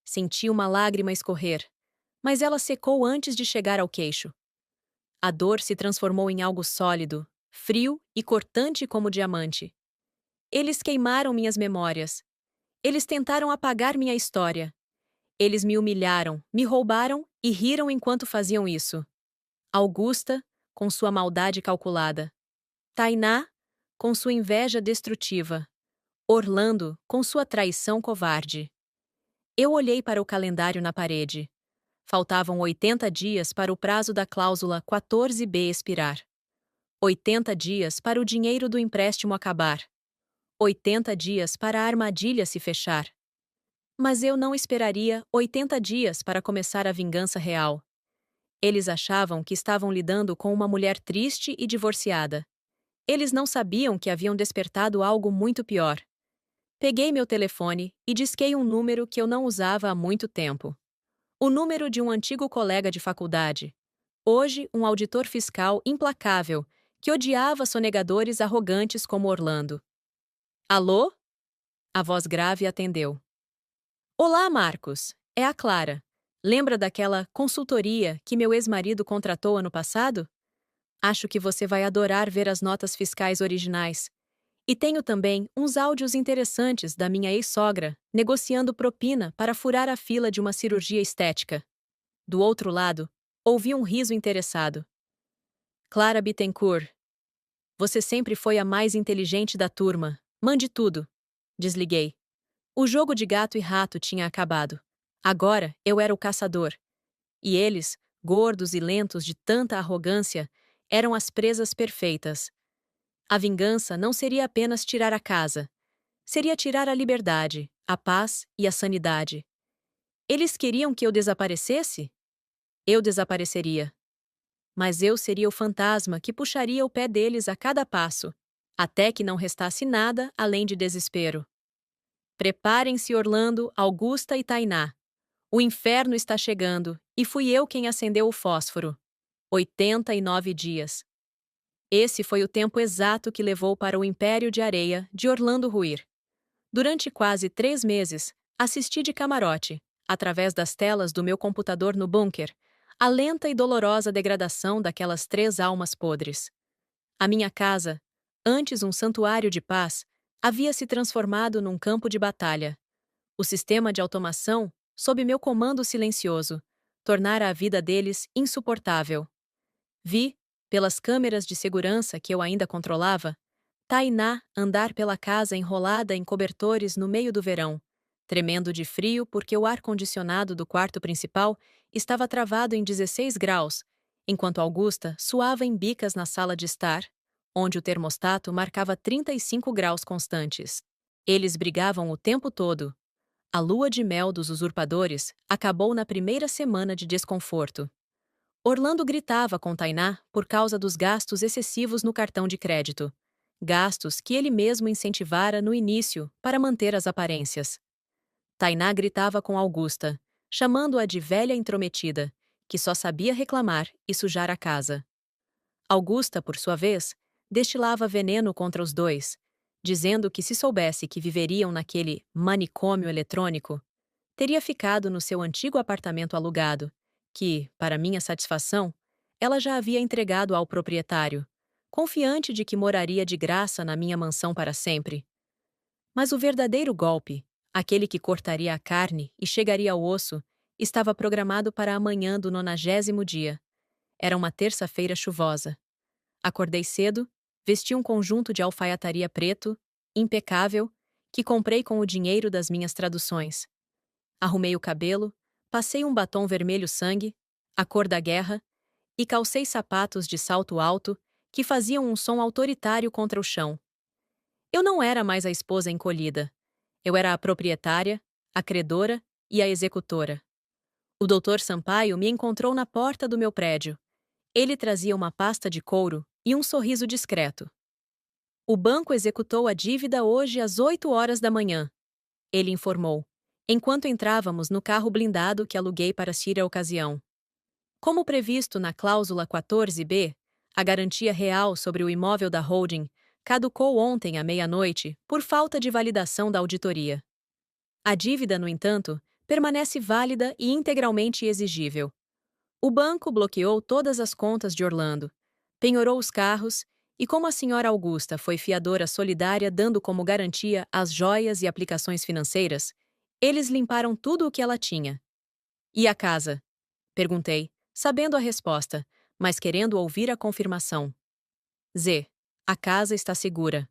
Senti uma lágrima escorrer, mas ela secou antes de chegar ao queixo. A dor se transformou em algo sólido, frio e cortante como diamante. Eles queimaram minhas memórias. Eles tentaram apagar minha história. Eles me humilharam, me roubaram e riram enquanto faziam isso. Augusta, com sua maldade calculada. Tainá, com sua inveja destrutiva. Orlando, com sua traição covarde. Eu olhei para o calendário na parede. Faltavam 80 dias para o prazo da cláusula 14b expirar. 80 dias para o dinheiro do empréstimo acabar. 80 dias para a armadilha se fechar. Mas eu não esperaria 80 dias para começar a vingança real. Eles achavam que estavam lidando com uma mulher triste e divorciada. Eles não sabiam que haviam despertado algo muito pior. Peguei meu telefone e disquei um número que eu não usava há muito tempo. O número de um antigo colega de faculdade. Hoje, um auditor fiscal implacável que odiava sonegadores arrogantes como Orlando. Alô? A voz grave atendeu. Olá, Marcos. É a Clara. Lembra daquela consultoria que meu ex-marido contratou ano passado? Acho que você vai adorar ver as notas fiscais originais. E tenho também uns áudios interessantes da minha ex-sogra negociando propina para furar a fila de uma cirurgia estética. Do outro lado, ouvi um riso interessado. Clara Bittencourt. Você sempre foi a mais inteligente da turma. Mande tudo. Desliguei. O jogo de gato e rato tinha acabado. Agora eu era o caçador. E eles, gordos e lentos de tanta arrogância, eram as presas perfeitas. A vingança não seria apenas tirar a casa. Seria tirar a liberdade, a paz e a sanidade. Eles queriam que eu desaparecesse? Eu desapareceria. Mas eu seria o fantasma que puxaria o pé deles a cada passo, até que não restasse nada além de desespero. Preparem-se, Orlando, Augusta e Tainá. O inferno está chegando, e fui eu quem acendeu o fósforo. 89 dias. Esse foi o tempo exato que levou para o Império de Areia de Orlando ruir. Durante quase 3 meses, assisti de camarote, através das telas do meu computador no bunker, a lenta e dolorosa degradação daquelas 3 almas podres. A minha casa, antes um santuário de paz, havia se transformado num campo de batalha. O sistema de automação, sob meu comando silencioso, tornara a vida deles insuportável. Vi, pelas câmeras de segurança que eu ainda controlava, Tainá andar pela casa enrolada em cobertores no meio do verão, tremendo de frio porque o ar-condicionado do quarto principal estava travado em 16 graus, enquanto Augusta suava em bicas na sala de estar, onde o termostato marcava 35 graus constantes. Eles brigavam o tempo todo. A lua de mel dos usurpadores acabou na primeira semana de desconforto. Orlando gritava com Tainá por causa dos gastos excessivos no cartão de crédito. Gastos que ele mesmo incentivara no início para manter as aparências. Tainá gritava com Augusta, chamando-a de velha intrometida, que só sabia reclamar e sujar a casa. Augusta, por sua vez, destilava veneno contra os dois, dizendo que se soubesse que viveriam naquele manicômio eletrônico, teria ficado no seu antigo apartamento alugado, que, para minha satisfação, ela já havia entregado ao proprietário, confiante de que moraria de graça na minha mansão para sempre. Mas o verdadeiro golpe, aquele que cortaria a carne e chegaria ao osso, estava programado para amanhã do 90º dia. Era uma terça-feira chuvosa. Acordei cedo, vesti um conjunto de alfaiataria preto, impecável, que comprei com o dinheiro das minhas traduções. Arrumei o cabelo, passei um batom vermelho sangue, a cor da guerra, e calcei sapatos de salto alto que faziam um som autoritário contra o chão. Eu não era mais a esposa encolhida. Eu era a proprietária, a credora e a executora. O Dr. Sampaio me encontrou na porta do meu prédio. Ele trazia uma pasta de couro e um sorriso discreto. O banco executou a dívida hoje às 8 horas da manhã, ele informou, enquanto entrávamos no carro blindado que aluguei para a ocasião. Como previsto na cláusula 14b, a garantia real sobre o imóvel da holding caducou ontem à meia-noite por falta de validação da auditoria. A dívida, no entanto, permanece válida e integralmente exigível. O banco bloqueou todas as contas de Orlando, penhorou os carros e, como a senhora Augusta foi fiadora solidária dando como garantia as joias e aplicações financeiras, eles limparam tudo o que ela tinha. E a casa? Perguntei, sabendo a resposta, mas querendo ouvir a confirmação. Z. A casa está segura.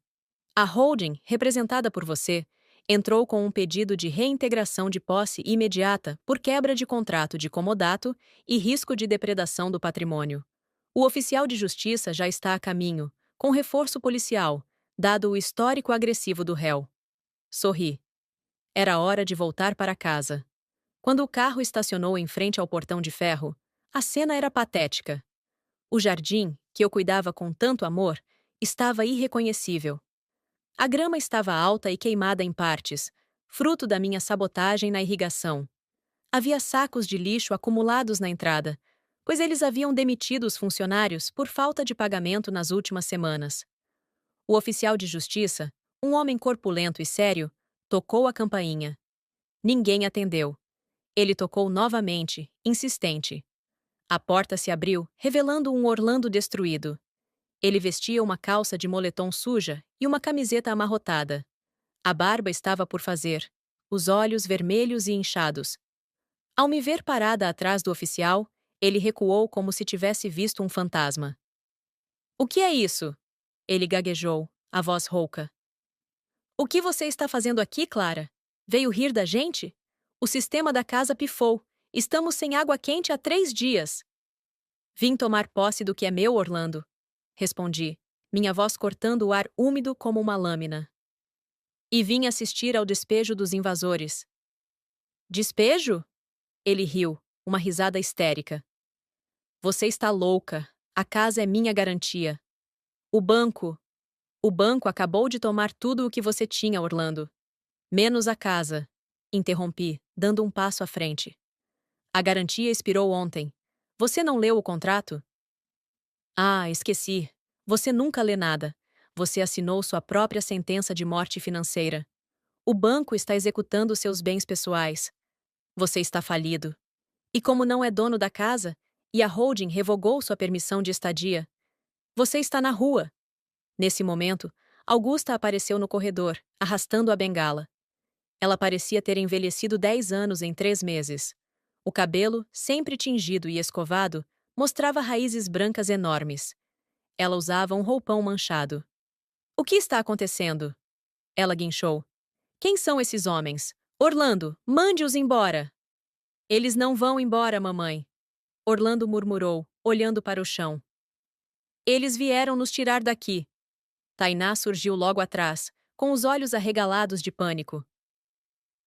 A holding, representada por você, entrou com um pedido de reintegração de posse imediata por quebra de contrato de comodato e risco de depredação do patrimônio. O oficial de justiça já está a caminho, com reforço policial, dado o histórico agressivo do réu. Sorri. Era hora de voltar para casa. Quando o carro estacionou em frente ao portão de ferro, a cena era patética. O jardim, que eu cuidava com tanto amor, estava irreconhecível. A grama estava alta e queimada em partes, fruto da minha sabotagem na irrigação. Havia sacos de lixo acumulados na entrada, pois eles haviam demitido os funcionários por falta de pagamento nas últimas semanas. O oficial de justiça, um homem corpulento e sério, tocou a campainha. Ninguém atendeu. Ele tocou novamente, insistente. A porta se abriu, revelando um Orlando destruído. Ele vestia uma calça de moletom suja e uma camiseta amarrotada. A barba estava por fazer, os olhos vermelhos e inchados. Ao me ver parada atrás do oficial, ele recuou como se tivesse visto um fantasma. "O que é isso?" Ele gaguejou, a voz rouca. "O que você está fazendo aqui, Clara? Veio rir da gente? O sistema da casa pifou. Estamos sem água quente há 3 dias." "Vim tomar posse do que é meu, Orlando," respondi, minha voz cortando o ar úmido como uma lâmina. "E vim assistir ao despejo dos invasores." "Despejo?" Ele riu, uma risada histérica. "Você está louca. A casa é minha garantia. O banco. O banco acabou de tomar tudo o que você tinha, Orlando. Menos a casa." Interrompi, dando um passo à frente. "A garantia expirou ontem. Você não leu o contrato?" "Ah, esqueci. Você nunca lê nada. Você assinou sua própria sentença de morte financeira. O banco está executando seus bens pessoais. Você está falido. E como não é dono da casa, e a holding revogou sua permissão de estadia, você está na rua." Nesse momento, Augusta apareceu no corredor, arrastando a bengala. Ela parecia ter envelhecido 10 anos em 3 meses. O cabelo, sempre tingido e escovado, mostrava raízes brancas enormes. Ela usava um roupão manchado. "O que está acontecendo?" Ela guinchou. "Quem são esses homens? Orlando, mande-os embora." "Eles não vão embora, mamãe." Orlando murmurou, olhando para o chão. "Eles vieram nos tirar daqui." Tainá surgiu logo atrás, com os olhos arregalados de pânico.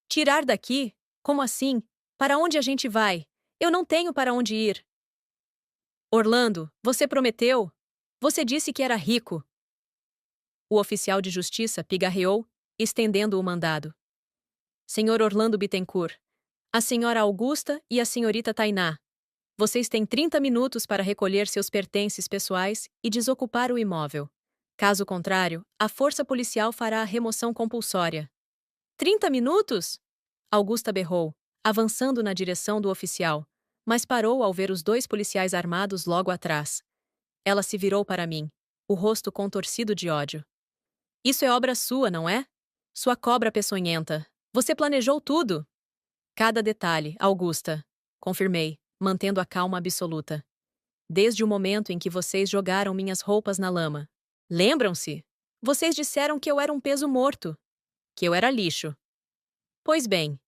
"Tirar daqui? Como assim? Para onde a gente vai? Eu não tenho para onde ir." "Orlando, você prometeu? Você disse que era rico." O oficial de justiça pigarreou, estendendo o mandado. "Senhor Orlando Bittencourt, a senhora Augusta e a senhorita Tainá. Vocês têm 30 minutos para recolher seus pertences pessoais e desocupar o imóvel. Caso contrário, a força policial fará a remoção compulsória." 30 minutos? Augusta berrou, avançando na direção do oficial, mas parou ao ver os 2 policiais armados logo atrás. Ela se virou para mim, o rosto contorcido de ódio. "Isso é obra sua, não é? Sua cobra peçonhenta. Você planejou tudo." "Cada detalhe, Augusta," confirmei, mantendo a calma absoluta. "Desde o momento em que vocês jogaram minhas roupas na lama. Lembram-se? Vocês disseram que eu era um peso morto. Que eu era lixo. Pois bem,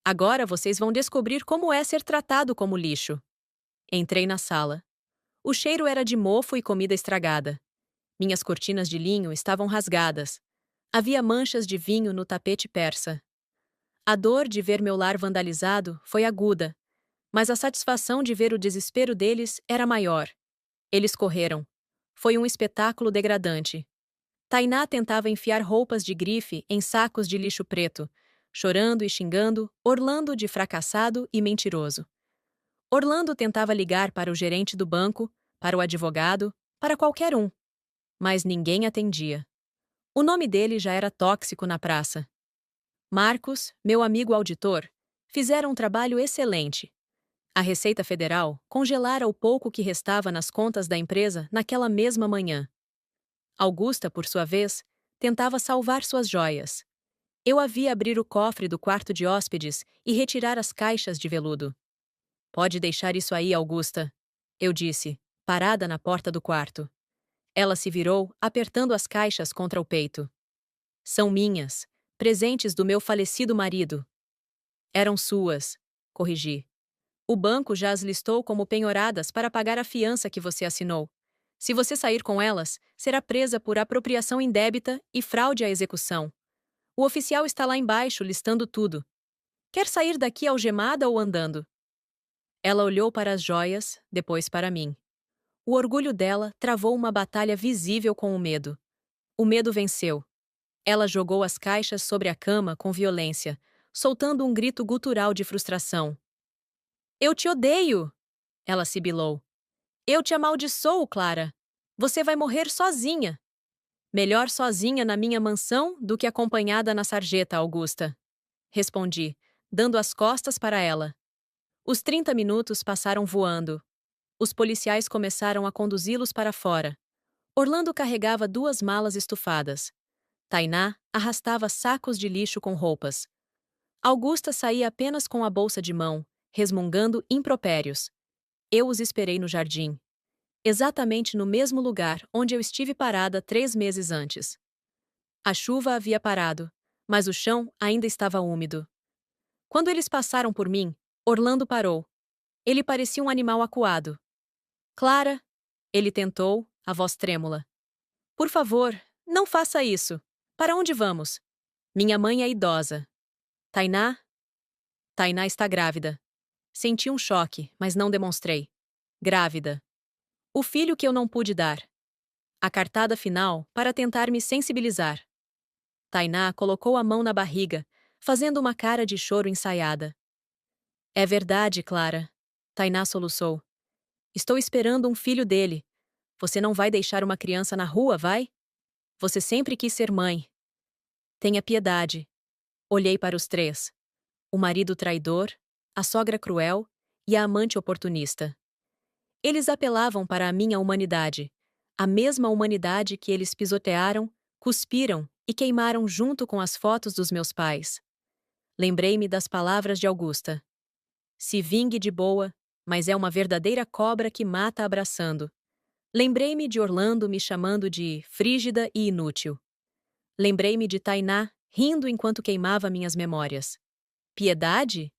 agora vocês vão descobrir como é ser tratado como lixo." Entrei na sala. O cheiro era de mofo e comida estragada. Minhas cortinas de linho estavam rasgadas. Havia manchas de vinho no tapete persa. A dor de ver meu lar vandalizado foi aguda, mas a satisfação de ver o desespero deles era maior. Eles correram. Foi um espetáculo degradante. Tainá tentava enfiar roupas de grife em sacos de lixo preto, chorando e xingando Orlando de fracassado e mentiroso. Orlando tentava ligar para o gerente do banco, para o advogado, para qualquer um. Mas ninguém atendia. O nome dele já era tóxico na praça. Marcos, meu amigo auditor, Fizeram um trabalho excelente. A Receita Federal congelara o pouco que restava nas contas da empresa naquela mesma manhã. Augusta, por sua vez, tentava salvar suas joias. Eu a vi abrir o cofre do quarto de hóspedes e retirar as caixas de veludo. Pode deixar isso aí, Augusta, eu disse, parada na porta do quarto. Ela se virou, apertando as caixas contra o peito. São minhas, presentes do meu falecido marido. Eram suas, corrigi. O banco já as listou como penhoradas para pagar a fiança que você assinou. Se você sair com elas, será presa por apropriação indébita e fraude à execução. O oficial está lá embaixo listando tudo. Quer sair daqui algemada ou andando? Ela olhou para as joias, depois para mim. O orgulho dela travou uma batalha visível com o medo. O medo venceu. Ela jogou as caixas sobre a cama com violência, soltando um grito gutural de frustração. Eu te odeio! Ela sibilou. Eu te amaldiçoo, Clara. Você vai morrer sozinha. Melhor sozinha na minha mansão do que acompanhada na sarjeta, Augusta. Respondi, dando as costas para ela. Os 30 minutos passaram voando. Os policiais começaram a conduzi-los para fora. Orlando carregava 2 malas estufadas. Tainá arrastava sacos de lixo com roupas. Augusta saía apenas com a bolsa de mão, resmungando impropérios. Eu os esperei no jardim. Exatamente no mesmo lugar onde eu estive parada 3 meses antes. A chuva havia parado, mas o chão ainda estava úmido. Quando eles passaram por mim, Orlando parou. Ele parecia um animal acuado. Clara, ele tentou, a voz trêmula. Por favor, não faça isso. Para onde vamos? Minha mãe é idosa. Tainá? Tainá está grávida. Senti um choque, mas não demonstrei. Grávida. O filho que eu não pude dar. A cartada final para tentar me sensibilizar. Tainá colocou a mão na barriga, fazendo uma cara de choro ensaiada. É verdade, Clara. Tainá soluçou. Estou esperando um filho dele. Você não vai deixar uma criança na rua, vai? Você sempre quis ser mãe. Tenha piedade. Olhei para os 3. O marido traidor, a sogra cruel e a amante oportunista. Eles apelavam para a minha humanidade, a mesma humanidade que eles pisotearam, cuspiram e queimaram junto com as fotos dos meus pais. Lembrei-me das palavras de Augusta. Se vingue de boa, mas é uma verdadeira cobra que mata abraçando. Lembrei-me de Orlando me chamando de frígida e inútil. Lembrei-me de Tainá rindo enquanto queimava minhas memórias. Piedade?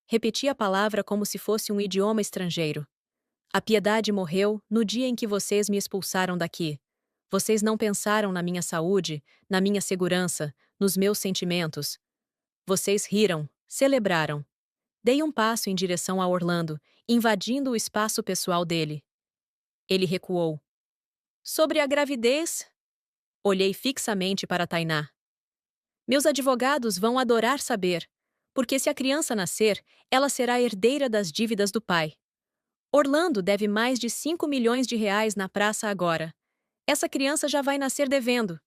Repeti a palavra como se fosse um idioma estrangeiro. A piedade morreu no dia em que vocês me expulsaram daqui. Vocês não pensaram na minha saúde, na minha segurança, nos meus sentimentos. Vocês riram, celebraram. Dei um passo em direção a Orlando, invadindo o espaço pessoal dele. Ele recuou. Sobre a gravidez? Olhei fixamente para Tainá. Meus advogados vão adorar saber, porque se a criança nascer, ela será herdeira das dívidas do pai. Orlando deve mais de 5 milhões de reais na praça agora. Essa criança já vai nascer devendo.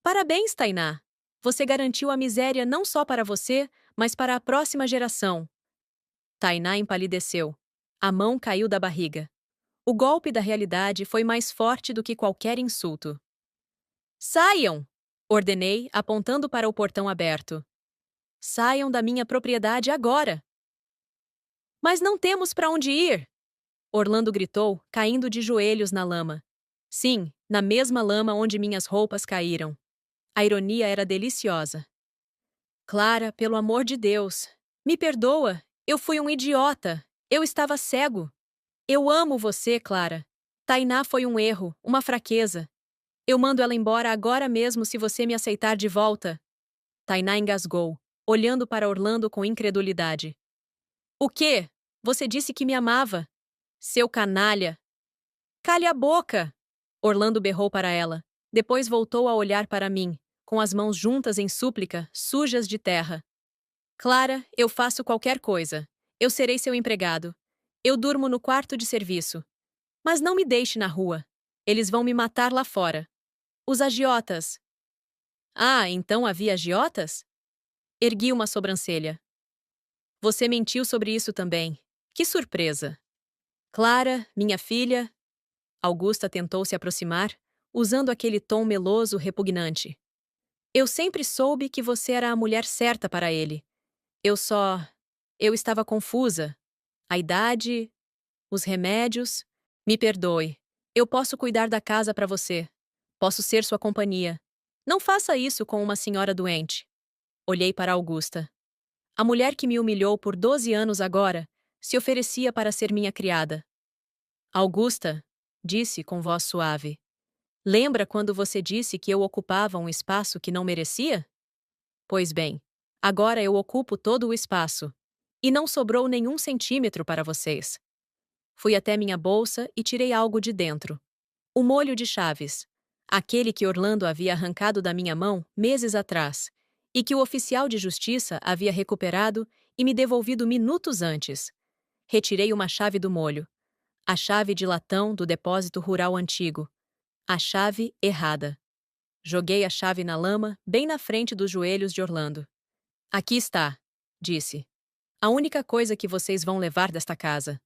Parabéns, Tainá! Você garantiu a miséria não só para você, mas para a próxima geração. Tainá empalideceu. A mão caiu da barriga. O golpe da realidade foi mais forte do que qualquer insulto. Saiam! Ordenei, apontando para o portão aberto. Saiam da minha propriedade agora! Mas não temos para onde ir! Orlando gritou, caindo de joelhos na lama. Sim, na mesma lama onde minhas roupas caíram. A ironia era deliciosa. Clara, pelo amor de Deus, me perdoa. Eu fui um idiota. Eu estava cego. Eu amo você, Clara. Tainá foi um erro, uma fraqueza. Eu mando ela embora agora mesmo se você me aceitar de volta. Tainá engasgou, olhando para Orlando com incredulidade. O quê? Você disse que me amava. Seu canalha! Cale a boca! Orlando berrou para ela. Depois voltou a olhar para mim, com as mãos juntas em súplica, sujas de terra. Clara, eu faço qualquer coisa. Eu serei seu empregado. Eu durmo no quarto de serviço. Mas não me deixe na rua. Eles vão me matar lá fora. Os agiotas. Ah, então havia agiotas? Ergui uma sobrancelha. Você mentiu sobre isso também. Que surpresa! Clara, minha filha. Augusta tentou se aproximar, usando aquele tom meloso repugnante. Eu sempre soube que você era a mulher certa para ele. Eu só. Eu estava confusa. A idade, os remédios. Me perdoe. Eu posso cuidar da casa para você. Posso ser sua companhia. Não faça isso com uma senhora doente. Olhei para Augusta. A mulher que me humilhou por 12 anos agora se oferecia para ser minha criada. Augusta, disse com voz suave. Lembra quando você disse que eu ocupava um espaço que não merecia? Pois bem, agora eu ocupo todo o espaço. E não sobrou nenhum centímetro para vocês. Fui até minha bolsa e tirei algo de dentro. O molho de chaves. Aquele que Orlando havia arrancado da minha mão meses atrás, e que o oficial de justiça havia recuperado e me devolvido minutos antes. Retirei uma chave do molho. A chave de latão do depósito rural antigo. A chave errada. Joguei a chave na lama, bem na frente dos joelhos de Orlando. Aqui está, disse. A única coisa que vocês vão levar desta casa.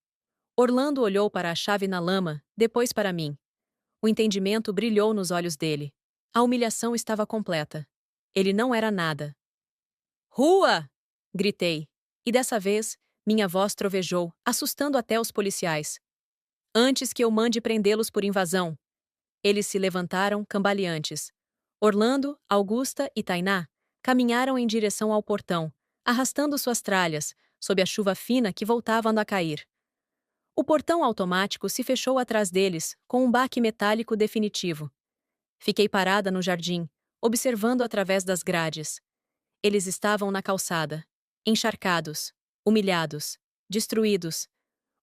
Orlando olhou para a chave na lama, depois para mim. O entendimento brilhou nos olhos dele. A humilhação estava completa. Ele não era nada. Rua! Gritei. E dessa vez, minha voz trovejou, assustando até os policiais. Antes que eu mande prendê-los por invasão. Eles se levantaram, cambaleantes. Orlando, Augusta e Tainá caminharam em direção ao portão, arrastando suas tralhas, sob a chuva fina que voltava a cair. O portão automático se fechou atrás deles, com um baque metálico definitivo. Fiquei parada no jardim, observando através das grades. Eles estavam na calçada, encharcados, humilhados, destruídos.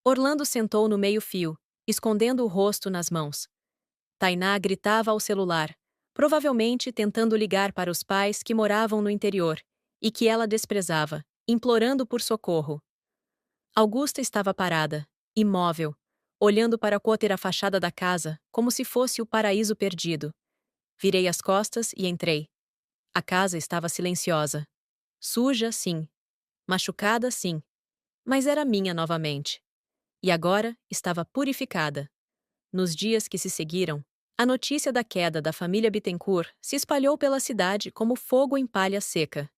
Orlando sentou no meio-fio, escondendo o rosto nas mãos. Tainá gritava ao celular, provavelmente tentando ligar para os pais que moravam no interior, e que ela desprezava, implorando por socorro. Augusta estava parada, imóvel, olhando para a côtera fachada da casa, como se fosse o paraíso perdido. Virei as costas e entrei. A casa estava silenciosa. Suja, sim. Machucada, sim. Mas era minha novamente. E agora estava purificada. Nos dias que se seguiram, a notícia da queda da família Bittencourt se espalhou pela cidade como fogo em palha seca.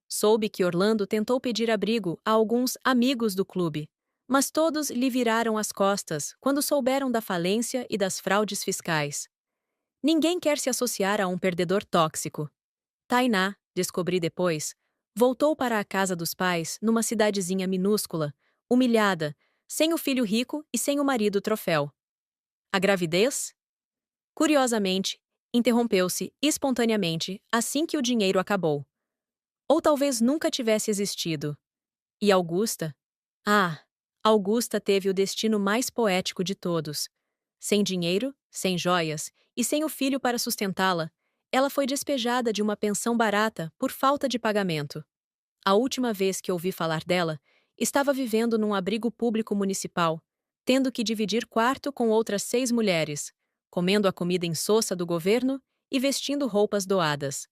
Soube que Orlando tentou pedir abrigo a alguns amigos do clube, mas todos lhe viraram as costas quando souberam da falência e das fraudes fiscais. Ninguém quer se associar a um perdedor tóxico. Tainá, descobri depois, voltou para a casa dos pais numa cidadezinha minúscula, humilhada, sem o filho rico e sem o marido troféu. A gravidez? Curiosamente, interrompeu-se espontaneamente assim que o dinheiro acabou. Ou talvez nunca tivesse existido. E Augusta? Ah, Augusta teve o destino mais poético de todos. Sem dinheiro, sem joias e sem o filho para sustentá-la, ela foi despejada de uma pensão barata por falta de pagamento. A última vez que ouvi falar dela, estava vivendo num abrigo público municipal, tendo que dividir quarto com outras 6 mulheres, comendo a comida insossa do governo e vestindo roupas doadas.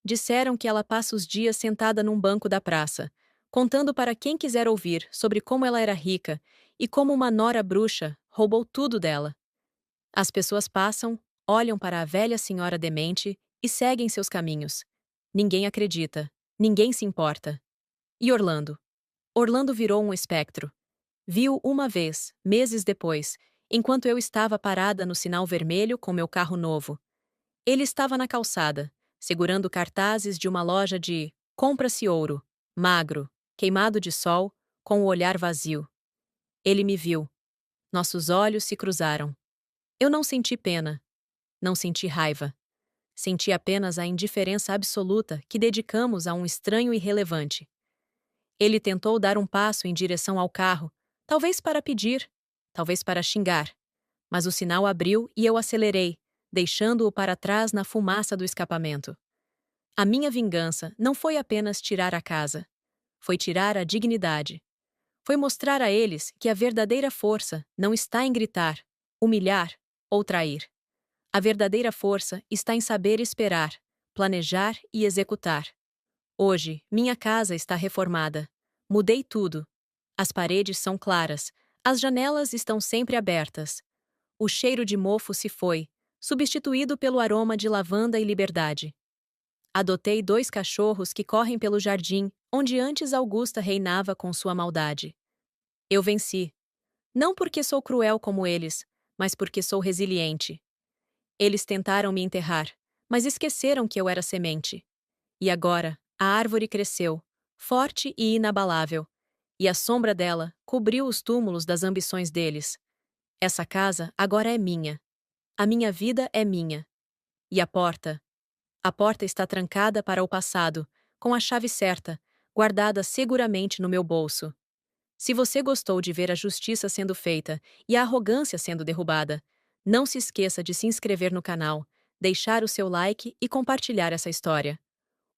Disseram que ela passa os dias sentada num banco da praça, contando para quem quiser ouvir sobre como ela era rica e como uma nora bruxa roubou tudo dela. As pessoas passam, olham para a velha senhora demente e seguem seus caminhos. Ninguém acredita, ninguém se importa. E Orlando? Orlando virou um espectro. Viu uma vez, meses depois, enquanto eu estava parada no sinal vermelho com meu carro novo. Ele estava na calçada, segurando cartazes de uma loja de "Compra-se ouro", magro, queimado de sol, com o olhar vazio. Ele me viu. Nossos olhos se cruzaram. Eu não senti pena. Não senti raiva. Senti apenas a indiferença absoluta que dedicamos a um estranho irrelevante. Ele tentou dar um passo em direção ao carro, talvez para pedir, talvez para xingar. Mas o sinal abriu e eu acelerei, deixando-o para trás na fumaça do escapamento. A minha vingança não foi apenas tirar a casa. Foi tirar a dignidade. Foi mostrar a eles que a verdadeira força não está em gritar, humilhar ou trair. A verdadeira força está em saber esperar, planejar e executar. Hoje, minha casa está reformada. Mudei tudo. As paredes são claras, as janelas estão sempre abertas. O cheiro de mofo se foi, substituído pelo aroma de lavanda e liberdade. Adotei 2 cachorros que correm pelo jardim, onde antes Augusta reinava com sua maldade. Eu venci. Não porque sou cruel como eles, mas porque sou resiliente. Eles tentaram me enterrar, mas esqueceram que eu era semente. E agora, a árvore cresceu, forte e inabalável, e a sombra dela cobriu os túmulos das ambições deles. Essa casa agora é minha. A minha vida é minha. E a porta? A porta está trancada para o passado, com a chave certa, guardada seguramente no meu bolso. Se você gostou de ver a justiça sendo feita e a arrogância sendo derrubada, não se esqueça de se inscrever no canal, deixar o seu like e compartilhar essa história.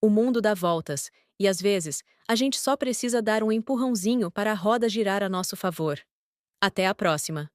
O mundo dá voltas, e às vezes, a gente só precisa dar um empurrãozinho para a roda girar a nosso favor. Até a próxima!